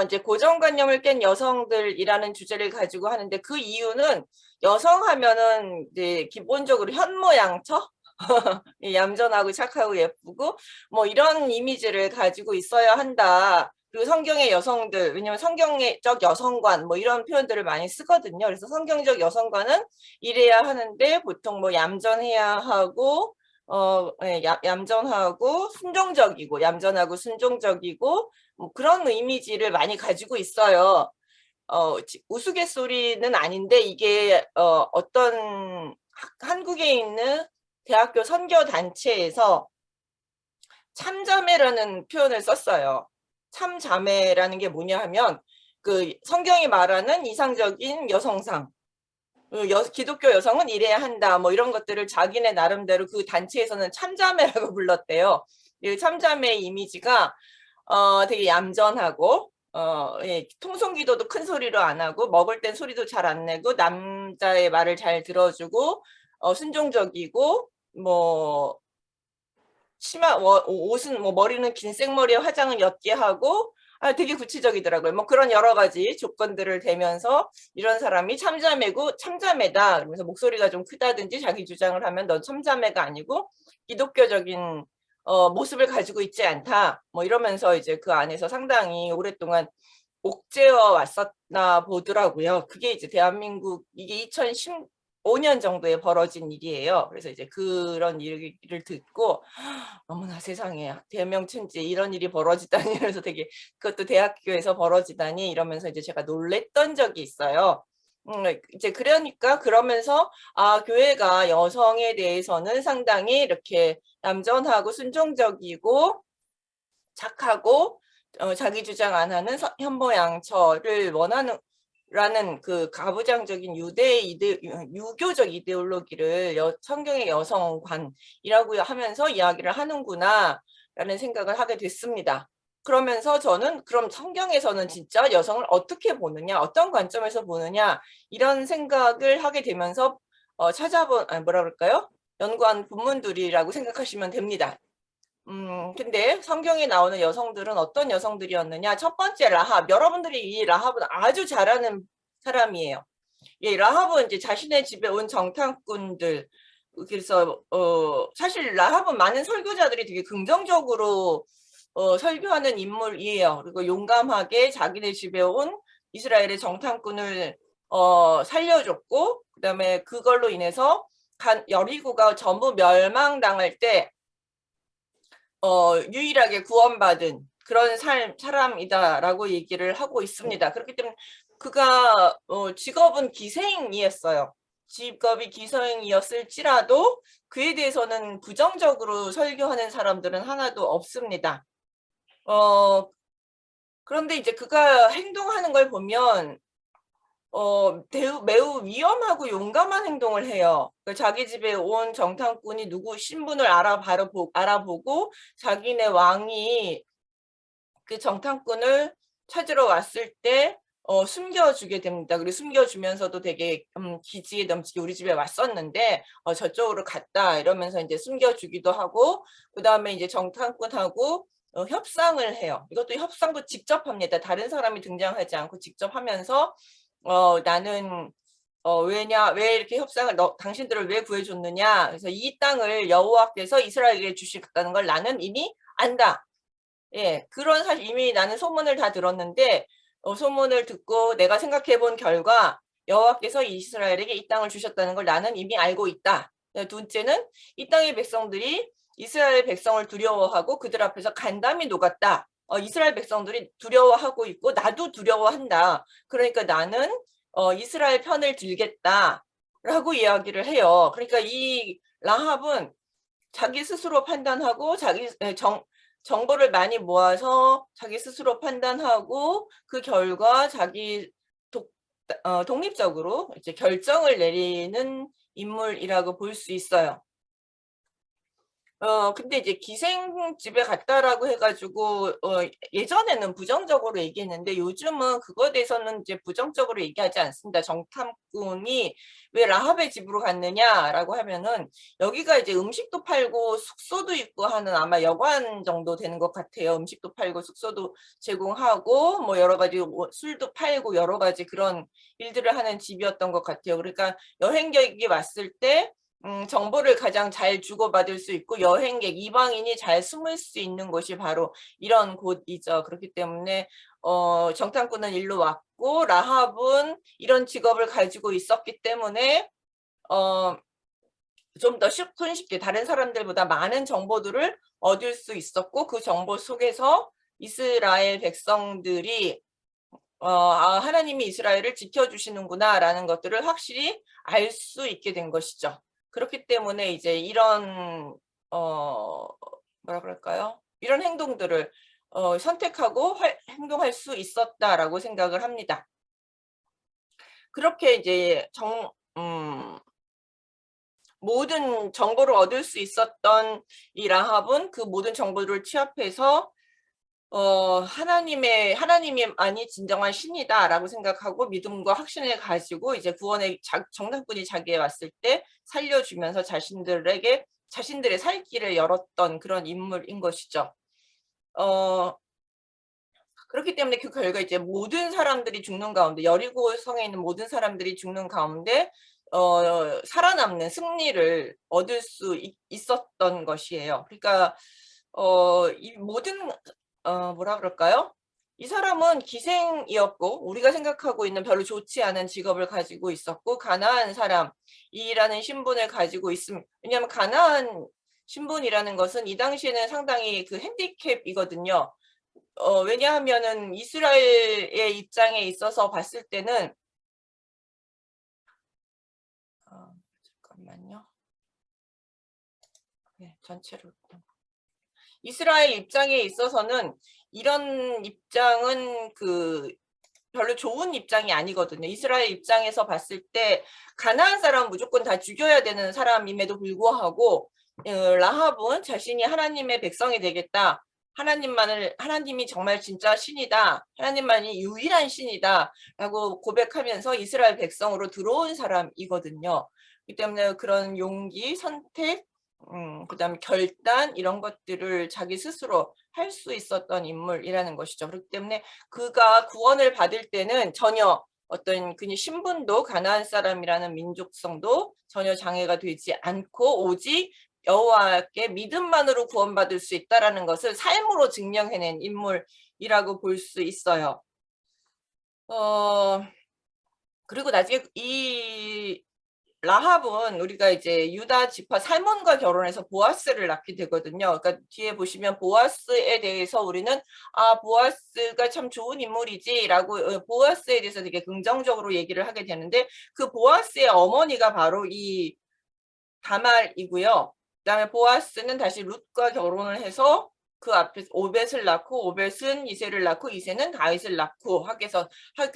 이제 고정관념을 깬 여성들이라는 주제를 가지고 하는데 그 이유는 여성 하면은 이제 기본적으로 현모양처 얌전하고 착하고 예쁘고 뭐 이런 이미지를 가지고 있어야 한다. 그리고 성경의 여성들, 왜냐면 성경적 여성관 뭐 이런 표현들을 많이 쓰거든요. 그래서 성경적 여성관은 이래야 하는데 보통 뭐 얌전해야 하고 얌전하고 순종적이고 얌전하고 순종적이고 뭐 그런 이미지를 많이 가지고 있어요. 우스갯소리는 아닌데 이게 어떤 한국에 있는 대학교 선교단체에서 참자매라는 표현을 썼어요. 참자매라는 게 뭐냐 하면 그 성경이 말하는 이상적인 여성상, 기독교 여성은 이래야 한다 뭐 이런 것들을 자기네 나름대로 그 단체에서는 참자매라고 불렀대요. 이 참자매의 이미지가 되게 얌전하고 예, 통성기도도 큰 소리로 안 하고 먹을 땐 소리도 잘 안 내고 남자의 말을 잘 들어주고 순종적이고 뭐 치마 옷은 뭐 머리는 긴 생머리에 화장은 옅게 하고 되게 구체적이더라고요. 뭐 그런 여러 가지 조건들을 대면서 이런 사람이 참자매고 참자매다. 그러면서 목소리가 좀 크다든지 자기 주장을 하면 넌 참자매가 아니고 기독교적인 모습을 가지고 있지 않다. 뭐 이러면서 이제 그 안에서 상당히 오랫동안 옥죄어 왔었나 보더라고요. 그게 이제 대한민국 이게 2015년 정도에 벌어진 일이에요. 그래서 이제 그런 일을 듣고 어머나 세상에 대명춘지 이런 일이 벌어지다니 그래서 되게 그것도 대학교에서 벌어지다니 이러면서 이제 제가 놀랬던 적이 있어요. 이제 그러니까 그러면서 교회가 여성에 대해서는 상당히 이렇게 얌전하고 순종적이고 착하고 자기 주장 안 하는 현모양처를 원하는 라는 그 가부장적인 유교적 이데올로기를 성경의 여성관이라고 하면서 이야기를 하는구나 라는 생각을 하게 됐습니다. 그러면서 저는 그럼 성경에서는 진짜 여성을 어떻게 보느냐 어떤 관점에서 보느냐 이런 생각을 하게 되면서 찾아본 뭐라 그럴까요? 연구한 본문들이라고 생각하시면 됩니다. 근데 성경에 나오는 여성들은 어떤 여성들이었느냐? 첫 번째 라합. 여러분들이 이 라합은 아주 잘하는 사람이에요. 예, 라합은 이제 자신의 집에 온 정탐꾼들. 그래서 사실 라합은 많은 설교자들이 되게 긍정적으로 설교하는 인물이에요. 그리고 용감하게 자기네 집에 온 이스라엘의 정탐꾼을 살려줬고, 그다음에 그걸로 인해서 여리고가 전부 멸망당할 때 유일하게 구원받은 그런 사람이다라고 얘기를 하고 있습니다. 그렇기 때문에 그가 직업은 기생이었어요. 직업이 기생이었을지라도 그에 대해서는 부정적으로 설교하는 사람들은 하나도 없습니다. 그런데 이제 그가 행동하는 걸 보면 매우 위험하고 용감한 행동을 해요. 자기 집에 온 정탐꾼이 누구 신분을 알아보고 자기네 왕이 그 정탐꾼을 찾으러 왔을 때 숨겨주게 됩니다. 그리고 숨겨주면서도 되게 기지에 넘치게 우리 집에 왔었는데 저쪽으로 갔다 이러면서 이제 숨겨주기도 하고 그 다음에 이제 정탐꾼하고 협상을 해요. 이것도 협상도 직접 합니다. 다른 사람이 등장하지 않고 직접 하면서 나는 왜 이렇게 협상을 당신들을 왜 구해줬느냐. 그래서 이 땅을 여호와께서 이스라엘에게 주시겠다는 걸 나는 이미 안다. 예, 그런 사실 이미 나는 소문을 다 들었는데 소문을 듣고 내가 생각해 본 결과 여호와께서 이스라엘에게 이 땅을 주셨다는 걸 나는 이미 알고 있다. 둘째는 이 땅의 백성들이 이스라엘 백성을 두려워하고 그들 앞에서 간담이 녹았다. 이스라엘 백성들이 두려워하고 있고 나도 두려워한다. 그러니까 나는 이스라엘 편을 들겠다라고 이야기를 해요. 그러니까 이 라합은 자기 스스로 판단하고 자기 정보를 많이 모아서 자기 스스로 판단하고 그 결과 자기 독립적으로 이제 결정을 내리는 인물이라고 볼 수 있어요. 근데 이제 기생집에 갔다라고 해가지고, 예전에는 부정적으로 얘기했는데 요즘은 그거에 대해서는 이제 부정적으로 얘기하지 않습니다. 정탐꾼이 왜 라합의 집으로 갔느냐라고 하면은 여기가 이제 음식도 팔고 숙소도 있고 하는 아마 여관 정도 되는 것 같아요. 음식도 팔고 숙소도 제공하고 뭐 여러 가지 술도 팔고 여러 가지 그런 일들을 하는 집이었던 것 같아요. 그러니까 여행객이 왔을 때 정보를 가장 잘 주고받을 수 있고 여행객, 이방인이 잘 숨을 수 있는 곳이 바로 이런 곳이죠. 그렇기 때문에 정탐꾼은 일로 왔고 라합은 이런 직업을 가지고 있었기 때문에 좀 더 손쉽게 다른 사람들보다 많은 정보들을 얻을 수 있었고 그 정보 속에서 이스라엘 백성들이 하나님이 이스라엘을 지켜주시는구나 라는 것들을 확실히 알 수 있게 된 것이죠. 그렇기 때문에 이제 이런 뭐라 그럴까요? 이런 행동들을 선택하고 행동할 수 있었다라고 생각을 합니다. 그렇게 이제 모든 정보를 얻을 수 있었던 이 라합은 그 모든 정보를 취합해서 하나님이 진정한 신이다라고 생각하고 믿음과 확신을 가지고 이제 구원의 정탐꾼이 자기에 왔을 때 살려주면서 자신들의 살 길을 열었던 그런 인물인 것이죠. 그렇기 때문에 그 결과 이제 모든 사람들이 죽는 가운데 여리고 성에 있는 모든 사람들이 죽는 가운데 살아남는 승리를 얻을 수 있었던 것이에요. 그러니까 이 모든 뭐라 그럴까요? 이 사람은 기생이었고 우리가 생각하고 있는 별로 좋지 않은 직업을 가지고 있었고 가나안 사람이라는 신분을 가지고 있습니다. 왜냐하면 가나안 신분이라는 것은 이 당시에는 상당히 그 핸디캡이거든요. 왜냐하면은 이스라엘의 입장에 있어서 봤을 때는 잠깐만요. 네, 전체로 이스라엘 입장에 있어서는 이런 입장은 그 별로 좋은 입장이 아니거든요. 이스라엘 입장에서 봤을 때 가나안 사람은 무조건 다 죽여야 되는 사람임에도 불구하고 라합은 자신이 하나님의 백성이 되겠다. 하나님이 정말 진짜 신이다. 하나님만이 유일한 신이다. 라고 고백하면서 이스라엘 백성으로 들어온 사람이거든요. 그렇기 때문에 그런 용기, 선택, 그다음에 결단 이런 것들을 자기 스스로 할 수 있었던 인물이라는 것이죠. 그렇기 때문에 그가 구원을 받을 때는 전혀 어떤 그의 신분도 가나안 사람이라는 민족성도 전혀 장애가 되지 않고 오직 여호와께 믿음만으로 구원받을 수 있다라는 것을 삶으로 증명해낸 인물이라고 볼 수 있어요. 그리고 나중에 이 라합은 우리가 이제 유다 지파 살몬과 결혼해서 보아스를 낳게 되거든요. 그러니까 뒤에 보시면 보아스에 대해서 우리는 보아스가 참 좋은 인물이지라고 보아스에 대해서 되게 긍정적으로 얘기를 하게 되는데 그 보아스의 어머니가 바로 이 다말이고요. 그다음에 보아스는 다시 룻과 결혼을 해서 그 앞에 오벳을 낳고 오벳은 이새를 낳고 이새는 다윗을 낳고 하게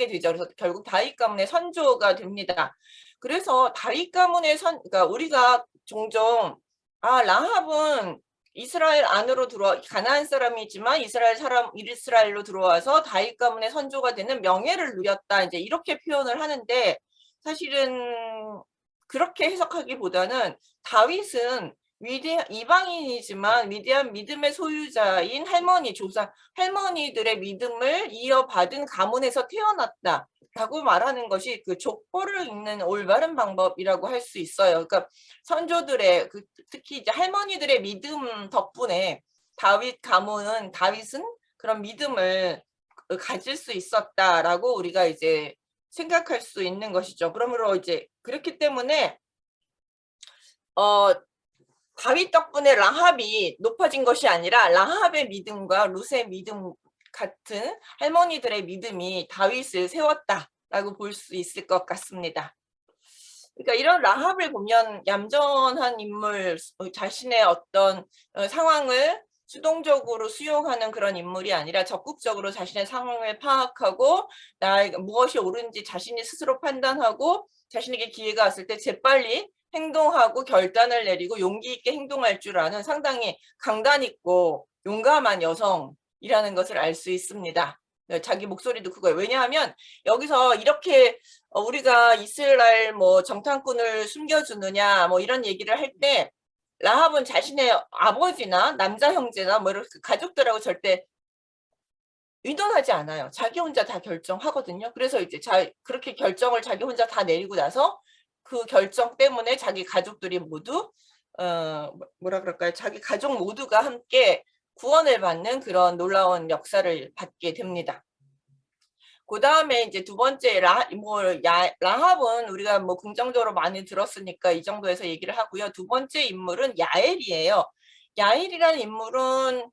되죠. 그래서 결국 다윗 가문의 선조가 됩니다. 그래서 다윗 가문의 그러니까 우리가 종종 라합은 이스라엘 안으로 가나안 사람이지만 이스라엘로 들어와서 다윗 가문의 선조가 되는 명예를 누렸다. 이제 이렇게 표현을 하는데 사실은 그렇게 해석하기보다는 다윗은 이방인이지만 위대한 믿음의 소유자인 할머니들의 믿음을 이어받은 가문에서 태어났다라고 말하는 것이 그 족보를 읽는 올바른 방법이라고 할 수 있어요. 그러니까 선조들의 특히 이제 할머니들의 믿음 덕분에 다윗은 그런 믿음을 가질 수 있었다라고 우리가 이제 생각할 수 있는 것이죠. 그러므로 이제 그렇기 때문에 다윗 덕분에 라합이 높아진 것이 아니라 라합의 믿음과 룻의 믿음 같은 할머니들의 믿음이 다윗을 세웠다라고 볼 수 있을 것 같습니다. 그러니까 이런 라합을 보면 얌전한 인물, 자신의 어떤 상황을 수동적으로 수용하는 그런 인물이 아니라 적극적으로 자신의 상황을 파악하고 무엇이 옳은지 자신이 스스로 판단하고 자신에게 기회가 왔을 때 재빨리 행동하고 결단을 내리고 용기 있게 행동할 줄 아는 상당히 강단 있고 용감한 여성이라는 것을 알 수 있습니다. 자기 목소리도 그거예요. 왜냐하면 여기서 이렇게 우리가 이스라엘 뭐 정탐꾼을 숨겨주느냐 뭐 이런 얘기를 할 때 라합은 자신의 아버지나 남자 형제나 뭐 이렇게 가족들하고 절대 의논하지 않아요. 자기 혼자 다 결정하거든요. 그래서 이제 그렇게 결정을 자기 혼자 다 내리고 나서 그 결정 때문에 자기 가족들이 모두 뭐라 그럴까요? 자기 가족 모두가 함께 구원을 받는 그런 놀라운 역사를 받게 됩니다. 그 다음에 이제 두 번째 라합은 우리가 뭐 긍정적으로 많이 들었으니까 이 정도에서 얘기를 하고요. 두 번째 인물은 야엘이에요. 야엘이라는 인물은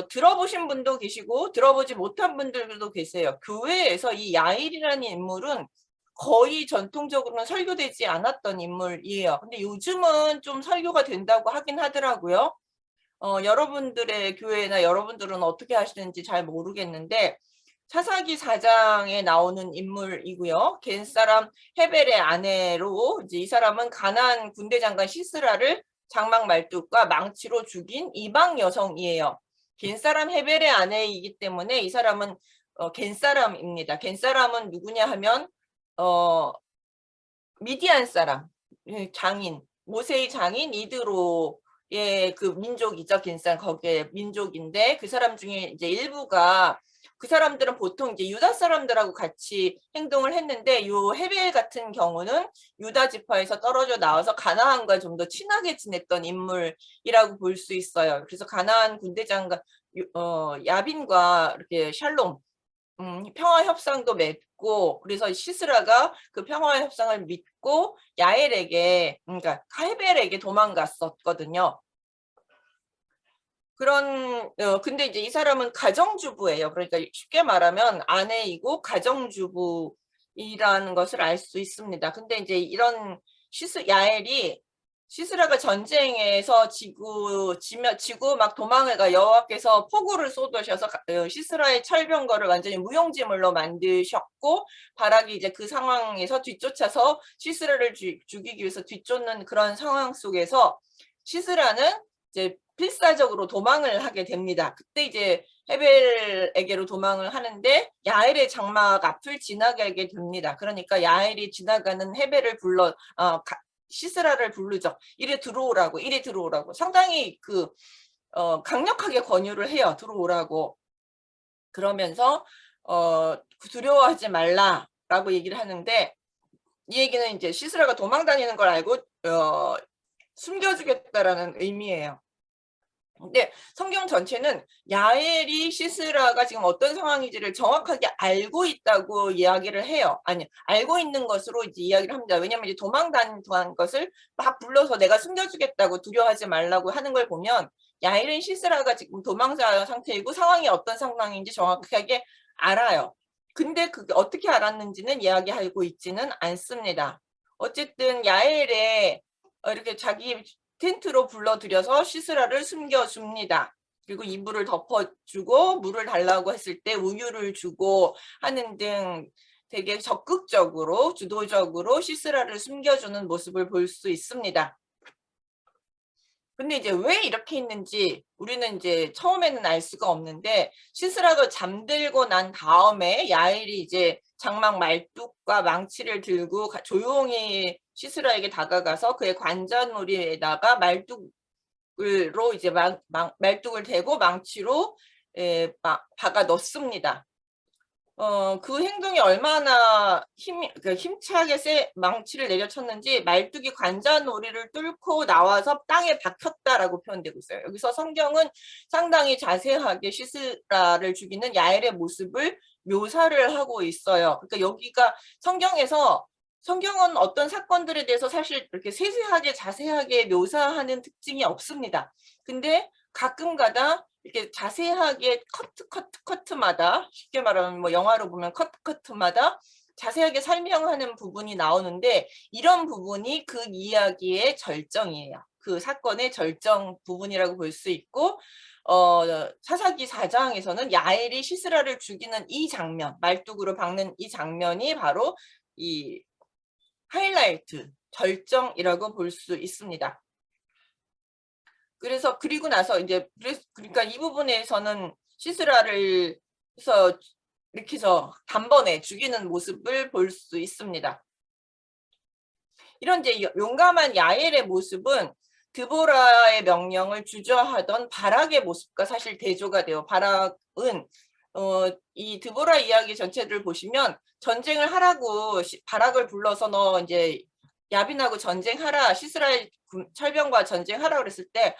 들어보신 분도 계시고 들어보지 못한 분들도 계세요. 교회에서 이 야엘이라는 인물은 거의 전통적으로는 설교되지 않았던 인물이에요. 근데 요즘은 좀 설교가 된다고 하긴 하더라고요. 여러분들의 교회나 여러분들은 어떻게 하시는지 잘 모르겠는데 사사기 4장에 나오는 인물이고요. 겐사람 헤벨의 아내로 이제 이 사람은 가나안 군대 장관 시스라를 장막 말뚝과 망치로 죽인 이방 여성이에요. 겐사람 헤벨의 아내이기 때문에 이 사람은 겐사람입니다. 겐사람은 누구냐 하면 미디안 사람, 장인, 모세의 장인 이드로의 그 민족이죠. 겐산 거기에 민족인데 그 사람 중에 이제 일부가 그 사람들은 보통 이제 유다 사람들하고 같이 행동을 했는데 요 헤벨 같은 경우는 유다 지파에서 떨어져 나와서 가나안과 좀 더 친하게 지냈던 인물이라고 볼 수 있어요. 그래서 가나안 군대장관 야빈과 이렇게 샬롬 평화 협상도 맺고 그래서 시스라가 그 평화 협상을 믿고 야엘에게 그러니까 헤벨에게 도망갔었거든요. 근데 이제 이 사람은 가정주부예요. 그러니까 쉽게 말하면 아내이고 가정주부이라는 것을 알 수 있습니다. 근데 이제 이런 야엘이 시스라가 전쟁에서 지고 막 도망을 가 여호와께서 폭우를 쏟으셔서 시스라의 철병거를 완전히 무용지물로 만드셨고 바락이 이제 그 상황에서 뒤쫓아서 시스라를 죽이기 위해서 뒤쫓는 그런 상황 속에서 시스라는 이제 필사적으로 도망을 하게 됩니다. 그때 이제 헤벨에게로 도망을 하는데 야엘의 장막 앞을 지나가게 됩니다. 그러니까 야엘이 지나가는 헤벨을 시스라를 부르죠. 이리 들어오라고 상당히 강력하게 권유를 해요. 들어오라고. 그러면서 두려워하지 말라라고 얘기를 하는데 이 얘기는 이제 시스라가 도망 다니는 걸 알고 숨겨주겠다라는 의미예요. 근데 성경 전체는 야엘이 시스라가 지금 어떤 상황인지를 정확하게 알고 있다고 이야기를 해요. 아니, 알고 있는 것으로 이제 이야기를 합니다. 왜냐하면 이제 도망 다닌 것을 막 불러서 내가 숨겨주겠다고 두려워하지 말라고 하는 걸 보면 야엘은 시스라가 지금 도망자 상태이고 상황이 어떤 상황인지 정확하게 알아요. 근데 그게 어떻게 알았는지는 이야기하고 있지는 않습니다. 어쨌든 야엘의 이렇게 자기 텐트로 불러들여서 시스라를 숨겨줍니다. 그리고 이불을 덮어주고 물을 달라고 했을 때 우유를 주고 하는 등 되게 적극적으로 주도적으로 시스라를 숨겨주는 모습을 볼 수 있습니다. 근데 이제 왜 이렇게 했는지 우리는 이제 처음에는 알 수가 없는데 시스라가 잠들고 난 다음에 야엘이 이제 장막 말뚝과 망치를 들고 조용히 시스라에게 다가가서 그의 관자놀이에다가 말뚝으로 이제 말뚝을 대고 망치로 박아 넣습니다. 그 행동이 얼마나 힘차게 망치를 내려쳤는지 말뚝이 관자놀이를 뚫고 나와서 땅에 박혔다라고 표현되고 있어요. 여기서 성경은 상당히 자세하게 시스라를 죽이는 야엘의 모습을 묘사를 하고 있어요. 그러니까 여기가 성경은 어떤 사건들에 대해서 사실 이렇게 세세하게 자세하게 묘사하는 특징이 없습니다. 근데 가끔가다 이렇게 자세하게 커트마다 쉽게 말하면 뭐 영화로 보면 커트마다 자세하게 설명하는 부분이 나오는데 이런 부분이 그 이야기의 절정이에요. 그 사건의 절정 부분이라고 볼 수 있고 사사기 4장에서는 야엘이 시스라를 죽이는 이 장면, 말뚝으로 박는 이 장면이 바로 이 하이라이트 절정이라고 볼 수 있습니다. 그래서 그리고 나서 이제 그러니까 이 부분에서는 시스라를 해서 이렇게 해서 단번에 죽이는 모습을 볼 수 있습니다. 이런 이제 용감한 야엘의 모습은 드보라의 명령을 주저하던 바락의 모습과 사실 대조가 돼요. 바락은 이 드보라 이야기 전체를 보시면 전쟁을 하라고 바락을 불러서 너 이제 야빈하고 전쟁하라, 시스라의 철병과 전쟁하라 그랬을 때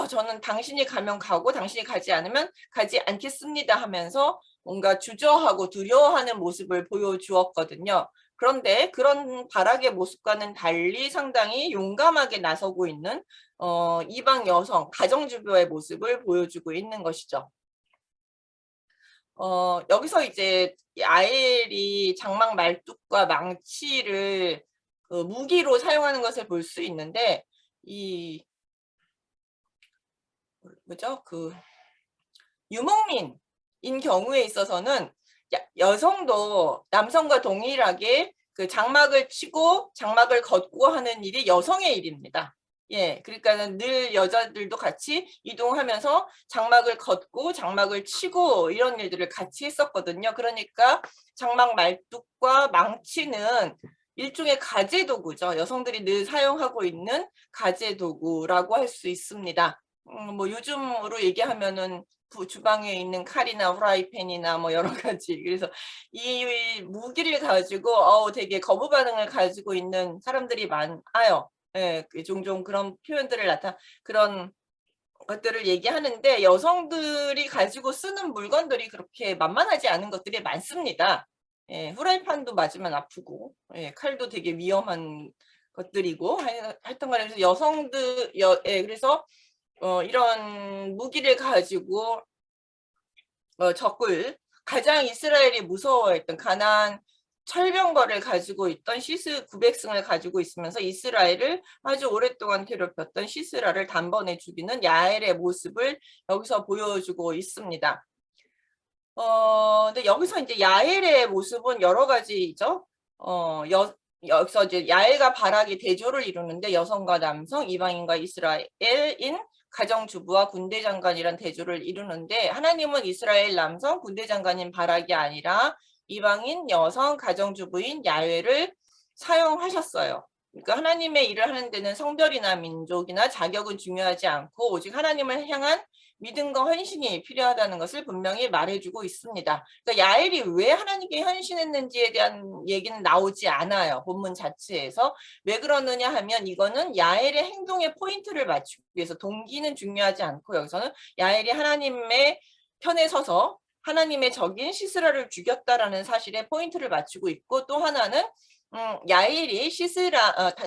저는 당신이 가면 가고 당신이 가지 않으면 가지 않겠습니다 하면서 뭔가 주저하고 두려워하는 모습을 보여주었거든요. 그런데 그런 바락의 모습과는 달리 상당히 용감하게 나서고 있는 이방 여성, 가정주부의 모습을 보여주고 있는 것이죠. 여기서 이제 아엘이 장막 말뚝과 망치를 무기로 사용하는 것을 볼 수 있는데 유목민인 경우에 있어서는 여성도 남성과 동일하게 그 장막을 치고 장막을 걷고 하는 일이 여성의 일입니다. 예, 그러니까는 늘 여자들도 같이 이동하면서 장막을 걷고 장막을 치고 이런 일들을 같이 했었거든요. 그러니까 장막 말뚝과 망치는 일종의 가제도구죠. 여성들이 늘 사용하고 있는 가제도구라고 할 수 있습니다. 뭐 요즘으로 얘기하면은 주방에 있는 칼이나 후라이팬이나 뭐 여러 가지. 그래서 이 무기를 가지고 되게 거부 반응을 가지고 있는 사람들이 많아요. 예, 종종 그런 표현들을 그런 것들을 얘기하는데 여성들이 가지고 쓰는 물건들이 그렇게 만만하지 않은 것들이 많습니다. 예, 후라이팬도 맞으면 아프고, 예, 칼도 되게 위험한 것들이고 하여튼 간에 그래서 그래서 이런 무기를 가지고 적을 가장 이스라엘이 무서워했던 가나안 철병거를 가지고 있던 시스 900승을 가지고 있으면서 이스라엘을 아주 오랫동안 괴롭혔던 시스라를 단번에 죽이는 야엘의 모습을 여기서 보여주고 있습니다. 근데 여기서 이제 야엘의 모습은 여러 가지죠. 여기서 이제 야엘과 바락이 대조를 이루는데 여성과 남성, 이방인과 이스라엘인 가정주부와 군대장관이란 대조를 이루는데 하나님은 이스라엘 남성, 군대장관인 바락이 아니라 이방인 여성, 가정주부인 야훼를 사용하셨어요. 그러니까 하나님의 일을 하는 데는 성별이나 민족이나 자격은 중요하지 않고 오직 하나님을 향한 믿음과 헌신이 필요하다는 것을 분명히 말해주고 있습니다. 그러니까 야엘이 왜 하나님께 헌신했는지에 대한 얘기는 나오지 않아요. 본문 자체에서. 왜 그러느냐 하면 이거는 야엘의 행동에 포인트를 맞추기 위해서 동기는 중요하지 않고 여기서는 야엘이 하나님의 편에 서서 하나님의 적인 시스라를 죽였다라는 사실에 포인트를 맞추고 있고 또 하나는 야일이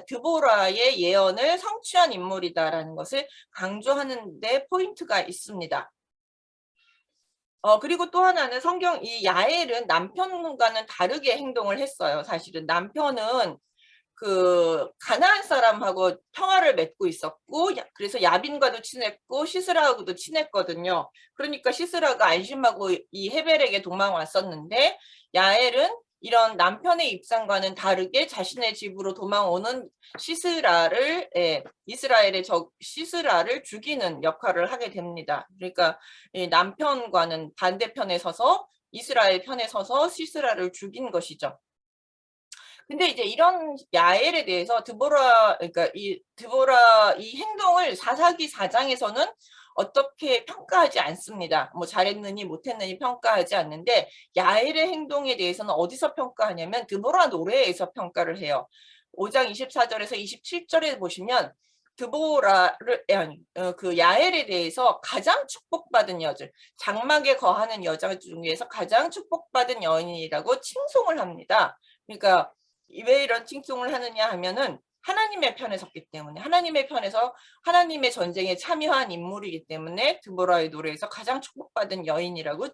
드보라의 예언을 성취한 인물이다라는 것을 강조하는 데 포인트가 있습니다. 그리고 또 하나는 이 야엘은 남편과는 다르게 행동을 했어요. 사실은 남편은 그 가나안 사람하고 평화를 맺고 있었고 그래서 야빈과도 친했고 시스라하고도 친했거든요. 그러니까 시스라가 안심하고 이 헤벨에게 도망 왔었는데 야엘은 이런 남편의 입장과는 다르게 자신의 집으로 도망오는 이스라엘의 시스라를 죽이는 역할을 하게 됩니다. 그러니까 남편과는 반대편에 서서 이스라엘 편에 서서 시스라를 죽인 것이죠. 근데 이제 이런 야엘에 대해서 그러니까 이 행동을 사사기 4장에서는 어떻게 평가하지 않습니다. 뭐 잘했느니 못했느니 평가하지 않는데 야엘의 행동에 대해서는 어디서 평가하냐면 드보라 노래에서 평가를 해요. 5장 24절에서 27절에 보시면 그 야엘에 대해서 가장 축복받은 여자, 장막에 거하는 여자 중에서 가장 축복받은 여인이라고 칭송을 합니다. 그러니까 왜 이런 칭송을 하느냐 하면은 하나님의 편에 섰기 때문에 하나님의 편에서 하나님의 전쟁에 참여한 인물이기 때문에 드보라의 노래에서 가장 축복받은 여인이라고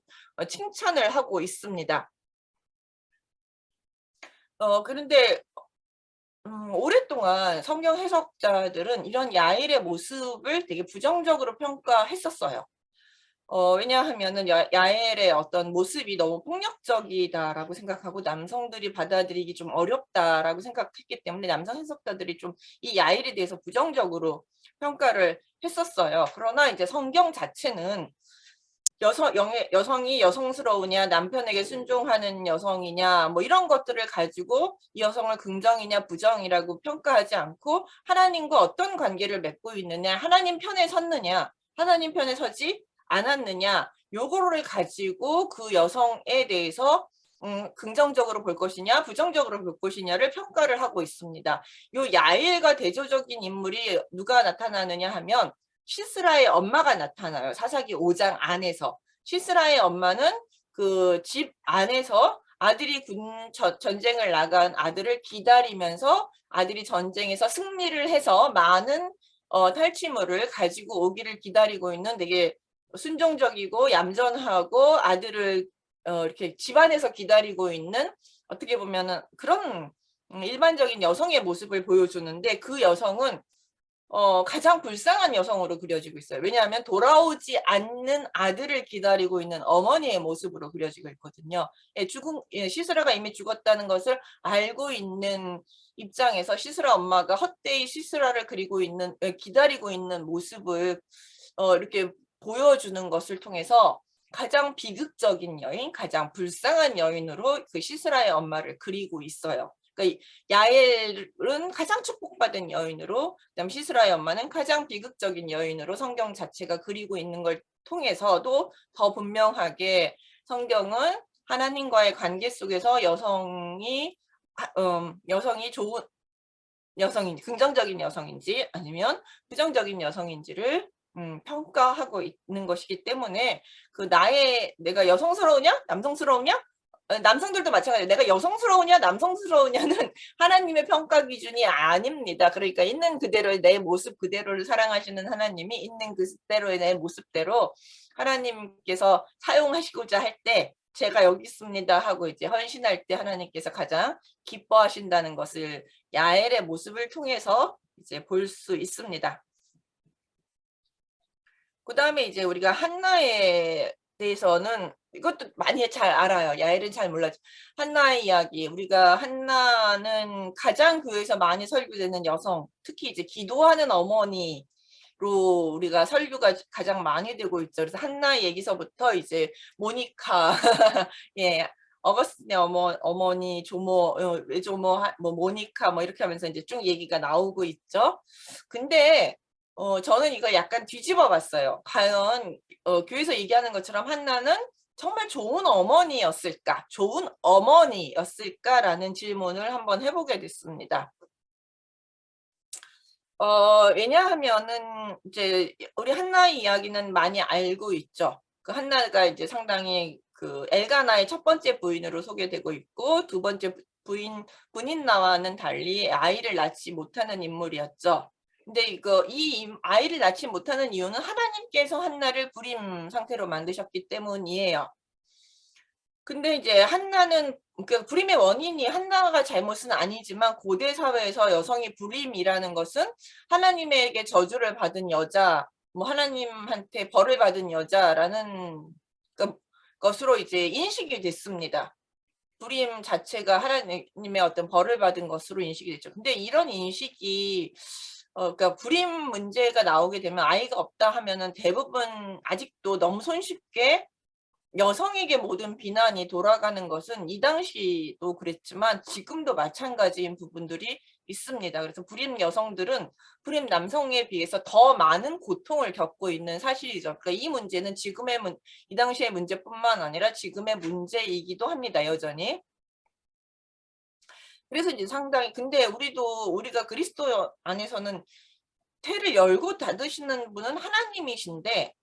칭찬을 하고 있습니다. 그런데 오랫동안 성경 해석자들은 이런 야엘의 모습을 되게 부정적으로 평가했었어요. 왜냐하면은 야엘의 어떤 모습이 너무 폭력적이다라고 생각하고 남성들이 받아들이기 좀 어렵다라고 생각했기 때문에 남성 해석가들이 좀 이 야엘에 대해서 부정적으로 평가를 했었어요. 그러나 이제 성경 자체는 여성이 여성스러우냐, 남편에게 순종하는 여성이냐, 뭐 이런 것들을 가지고 이 여성을 긍정이냐, 부정이라고 평가하지 않고 하나님과 어떤 관계를 맺고 있느냐, 하나님 편에 섰느냐, 하나님 편에 서지 않았느냐, 요거를 가지고 그 여성에 대해서 긍정적으로 볼 것이냐, 부정적으로 볼 것이냐를 평가를 하고 있습니다. 요 야엘과 대조적인 인물이 누가 나타나느냐 하면 시스라의 엄마가 나타나요. 사사기 5장 안에서. 시스라의 엄마는 그 집 안에서 아들이 전쟁을 나간 아들을 기다리면서 아들이 전쟁에서 승리를 해서 많은 탈취물을 가지고 오기를 기다리고 있는 되게 순종적이고 얌전하고 아들을 이렇게 집안에서 기다리고 있는 어떻게 보면은 그런 일반적인 여성의 모습을 보여주는데 그 여성은 가장 불쌍한 여성으로 그려지고 있어요. 왜냐하면 돌아오지 않는 아들을 기다리고 있는 어머니의 모습으로 그려지고 있거든요. 시스라가 이미 죽었다는 것을 알고 있는 입장에서 시스라 엄마가 헛되이 시스라를 기다리고 있는 모습을 이렇게 보여주는 것을 통해서 가장 비극적인 여인, 가장 불쌍한 여인으로 그 시스라의 엄마를 그리고 있어요. 그러니까 야엘은 가장 축복받은 여인으로, 그다음 시스라의 엄마는 가장 비극적인 여인으로 성경 자체가 그리고 있는 걸 통해서도 더 분명하게 성경은 하나님과의 관계 속에서 여성이 좋은 긍정적인 여성인지 아니면 부정적인 여성인지를 평가하고 있는 것이기 때문에 내가 여성스러우냐 남성스러우냐, 남성들도 마찬가지예요. 내가 여성스러우냐 남성스러우냐는 하나님의 평가 기준이 아닙니다. 그러니까 있는 그대로의 내 모습 그대로를 사랑하시는 하나님이 있는 그대로의 내 모습대로 하나님께서 사용하시고자 할 때 제가 여기 있습니다 하고 이제 헌신할 때 하나님께서 가장 기뻐하신다는 것을 야엘의 모습을 통해서 이제 볼 수 있습니다. 그 다음에 이제 우리가 한나에 대해서는 이것도 많이 잘 알아요. 야엘은 잘 몰라죠. 한나의 이야기. 우리가 한나는 가장 교회에서 많이 설교되는 여성, 특히 이제 기도하는 어머니로 우리가 설교가 가장 많이 되고 있죠. 그래서 한나의 얘기서부터 이제 모니카, 예, 어거스틴의 어머니 조모, 외조모, 뭐 모니카 뭐 이렇게 하면서 이제 쭉 얘기가 나오고 있죠. 근데 저는 이거 약간 뒤집어 봤어요. 과연 교회에서 얘기하는 것처럼 한나는 정말 좋은 어머니였을까? 좋은 어머니였을까라는 질문을 한번 해보게 됐습니다. 왜냐하면은 이제 우리 한나의 이야기는 많이 알고 있죠. 그 한나가 이제 상당히 그 엘가나의 첫 번째 부인으로 소개되고 있고 두 번째 분인나와는 달리 아이를 낳지 못하는 인물이었죠. 근데 이 아이를 낳지 못하는 이유는 하나님께서 한나를 불임 상태로 만드셨기 때문이에요. 근데 이제 한나는 그 불임의 원인이 한나가 잘못은 아니지만 고대 사회에서 여성이 불임이라는 것은 하나님에게 저주를 받은 여자, 뭐 하나님한테 벌을 받은 여자라는 것으로 이제 인식이 됐습니다. 불임 자체가 하나님의 어떤 벌을 받은 것으로 인식이 됐죠. 근데 이런 인식이 그러니까 불임 문제가 나오게 되면 아이가 없다 하면은 대부분 아직도 너무 손쉽게 여성에게 모든 비난이 돌아가는 것은 이 당시도 그랬지만 지금도 마찬가지인 부분들이 있습니다. 그래서 불임 여성들은 불임 남성에 비해서 더 많은 고통을 겪고 있는 사실이죠. 그러니까 이 문제는 이 당시의 문제뿐만 아니라 지금의 문제이기도 합니다. 여전히. 그래서 이제 상당히 근데 우리가 그리스도 안에서는 태를 열고 닫으시는 분은 하나님이신데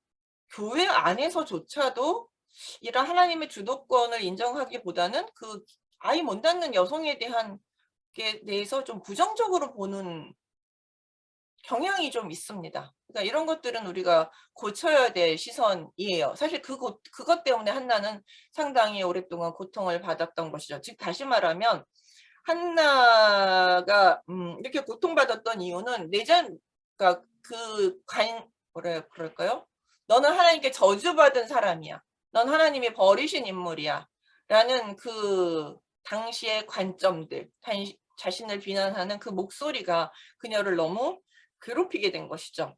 교회 안에서조차도 이런 하나님의 주도권을 인정하기보다는 그 아이 못 낳는 여성에 대해서 좀 부정적으로 보는 경향이 좀 있습니다. 그러니까 이런 것들은 우리가 고쳐야 될 시선이에요. 사실 그것 때문에 한나는 상당히 오랫동안 고통을 받았던 것이죠. 즉 다시 말하면 한나가 이렇게 고통받았던 이유는 그러니까 그럴까요? 너는 하나님께 저주받은 사람이야. 넌 하나님이 버리신 인물이야. 라는 그 당시의 관점들, 자신을 비난하는 그 목소리가 그녀를 너무 괴롭히게 된 것이죠.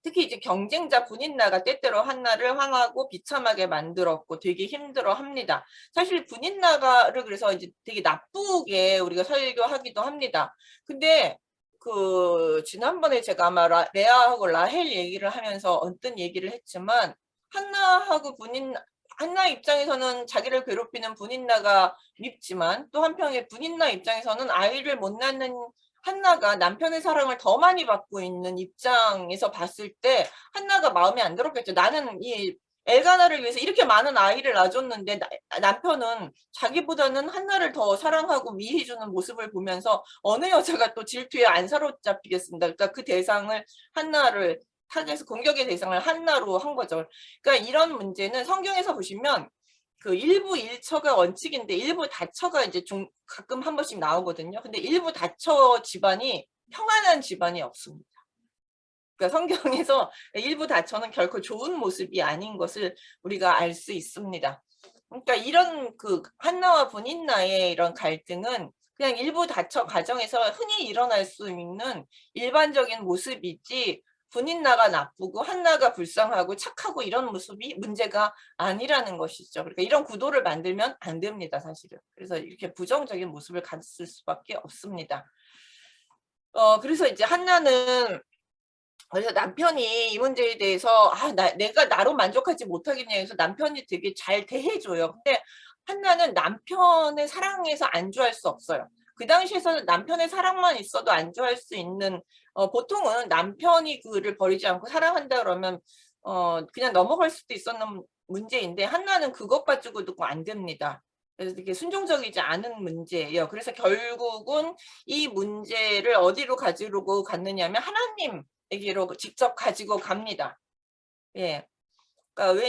특히 이제 경쟁자 분인나가 때때로 한나를 황하고 비참하게 만들었고 되게 힘들어합니다. 사실 분인나가를 그래서 이제 되게 나쁘게 우리가 설교하기도 합니다. 근데 그 지난번에 제가 아마 레아하고 라헬 얘기를 하면서 어떤 얘기를 했지만 한나하고 한나 입장에서는 자기를 괴롭히는 분인나가 밉지만 또 한편에 분인나 입장에서는 아이를 못 낳는 한나가 남편의 사랑을 더 많이 받고 있는 입장에서 봤을 때 한나가 마음에 안 들었겠죠. 나는 이 엘가나를 위해서 이렇게 많은 아이를 낳아줬는데 남편은 자기보다는 한나를 더 사랑하고 미해주는 모습을 보면서 어느 여자가 또 질투에 안 사로잡히겠습니다. 그러니까 그 대상을 한나를 타겟에서 공격의 대상을 한나로 한 거죠. 그러니까 이런 문제는 성경에서 보시면 그 일부 일처가 원칙인데 일부 다처가 이제 좀 가끔 한 번씩 나오거든요. 근데 일부 다처 집안이 평안한 집안이 없습니다. 그러니까 성경에서 일부 다처는 결코 좋은 모습이 아닌 것을 우리가 알 수 있습니다. 그러니까 이런 그 한나와 분인나의 이런 갈등은 그냥 일부 다처 가정에서 흔히 일어날 수 있는 일반적인 모습이지 분인나가 나쁘고 한나가 불쌍하고 착하고 이런 모습이 문제가 아니라는 것이죠. 그러니까 이런 구도를 만들면 안 됩니다, 사실은. 그래서 이렇게 부정적인 모습을 가졌을 수밖에 없습니다. 그래서 이제 한나는 그래서 남편이 이 문제에 대해서 내가 나로 만족하지 못하겠냐 해서 남편이 되게 잘 대해줘요. 근데 한나는 남편의 사랑에서 안주할 수 없어요. 그 당시에서는 남편의 사랑만 있어도 안주할 수 있는 보통은 남편이 그를 버리지 않고 사랑한다 그러면 그냥 넘어갈 수도 있었는 문제인데 한나는 그것 가지고도 안 됩니다. 그래서 되게 순종적이지 않은 문제예요. 그래서 결국은 이 문제를 어디로 가지고 갔느냐면 하나님에게로 직접 가지고 갑니다. 예. 그러니까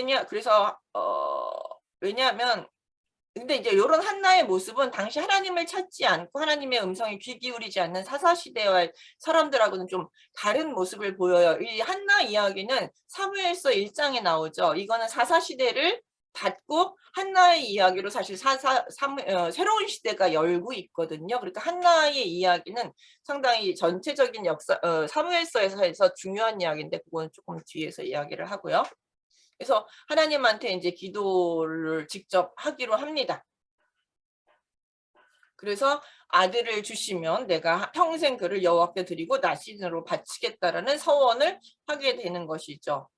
왜냐하면 근데 이제 이런 한나의 모습은 당시 하나님을 찾지 않고 하나님의 음성에 귀 기울이지 않는 사사시대의 사람들하고는 좀 다른 모습을 보여요. 이 한나 이야기는 사무엘서 1장에 나오죠. 이거는 사사시대를 닫고 한나의 이야기로 사실 새로운 시대가 열고 있거든요. 그러니까 한나의 이야기는 상당히 전체적인 역사, 사무엘서에서 중요한 이야기인데 그거는 조금 뒤에서 이야기를 하고요. 그래서 하나님한테 이제 기도를 직접 하기로 합니다. 그래서 아들을 주시면 내가 평생 그를 여호와께 드리고 나시으로 바치겠다라는 서원을 하게 되는 것이죠.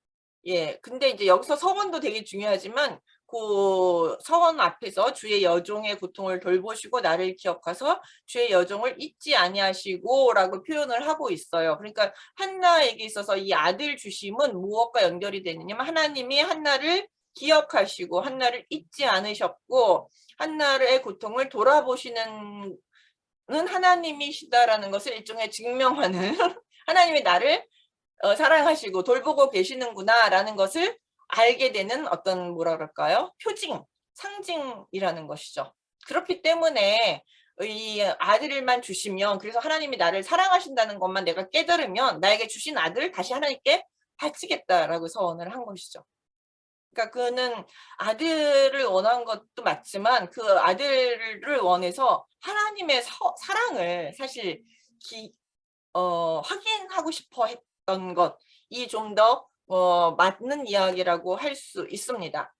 예, 근데 이제 여기서 서원도 되게 중요하지만 그 서원 앞에서 주의 여종의 고통을 돌보시고 나를 기억하서 주의 여종을 잊지 아니하시고라고 표현을 하고 있어요. 그러니까 한나에게 있어서 이 아들 주심은 무엇과 연결이 되느냐면 하나님이 한나를 기억하시고 한나를 잊지 않으셨고 한나의 고통을 돌아보시는 하나님이시다라는 것을 일종의 증명하는 하나님이 나를 사랑하시고 돌보고 계시는구나 라는 것을 알게 되는 어떤 뭐라 그럴까요? 표징, 상징이라는 것이죠. 그렇기 때문에 이 아들만 주시면 그래서 하나님이 나를 사랑하신다는 것만 내가 깨달으면 나에게 주신 아들을 다시 하나님께 바치겠다라고 서원을 한 것이죠. 그러니까 그는 아들을 원한 것도 맞지만 그 아들을 원해서 하나님의 사랑을 사실 확인하고 싶어 했던 것이 좀 더 맞는 이야기라고 할 수 있습니다.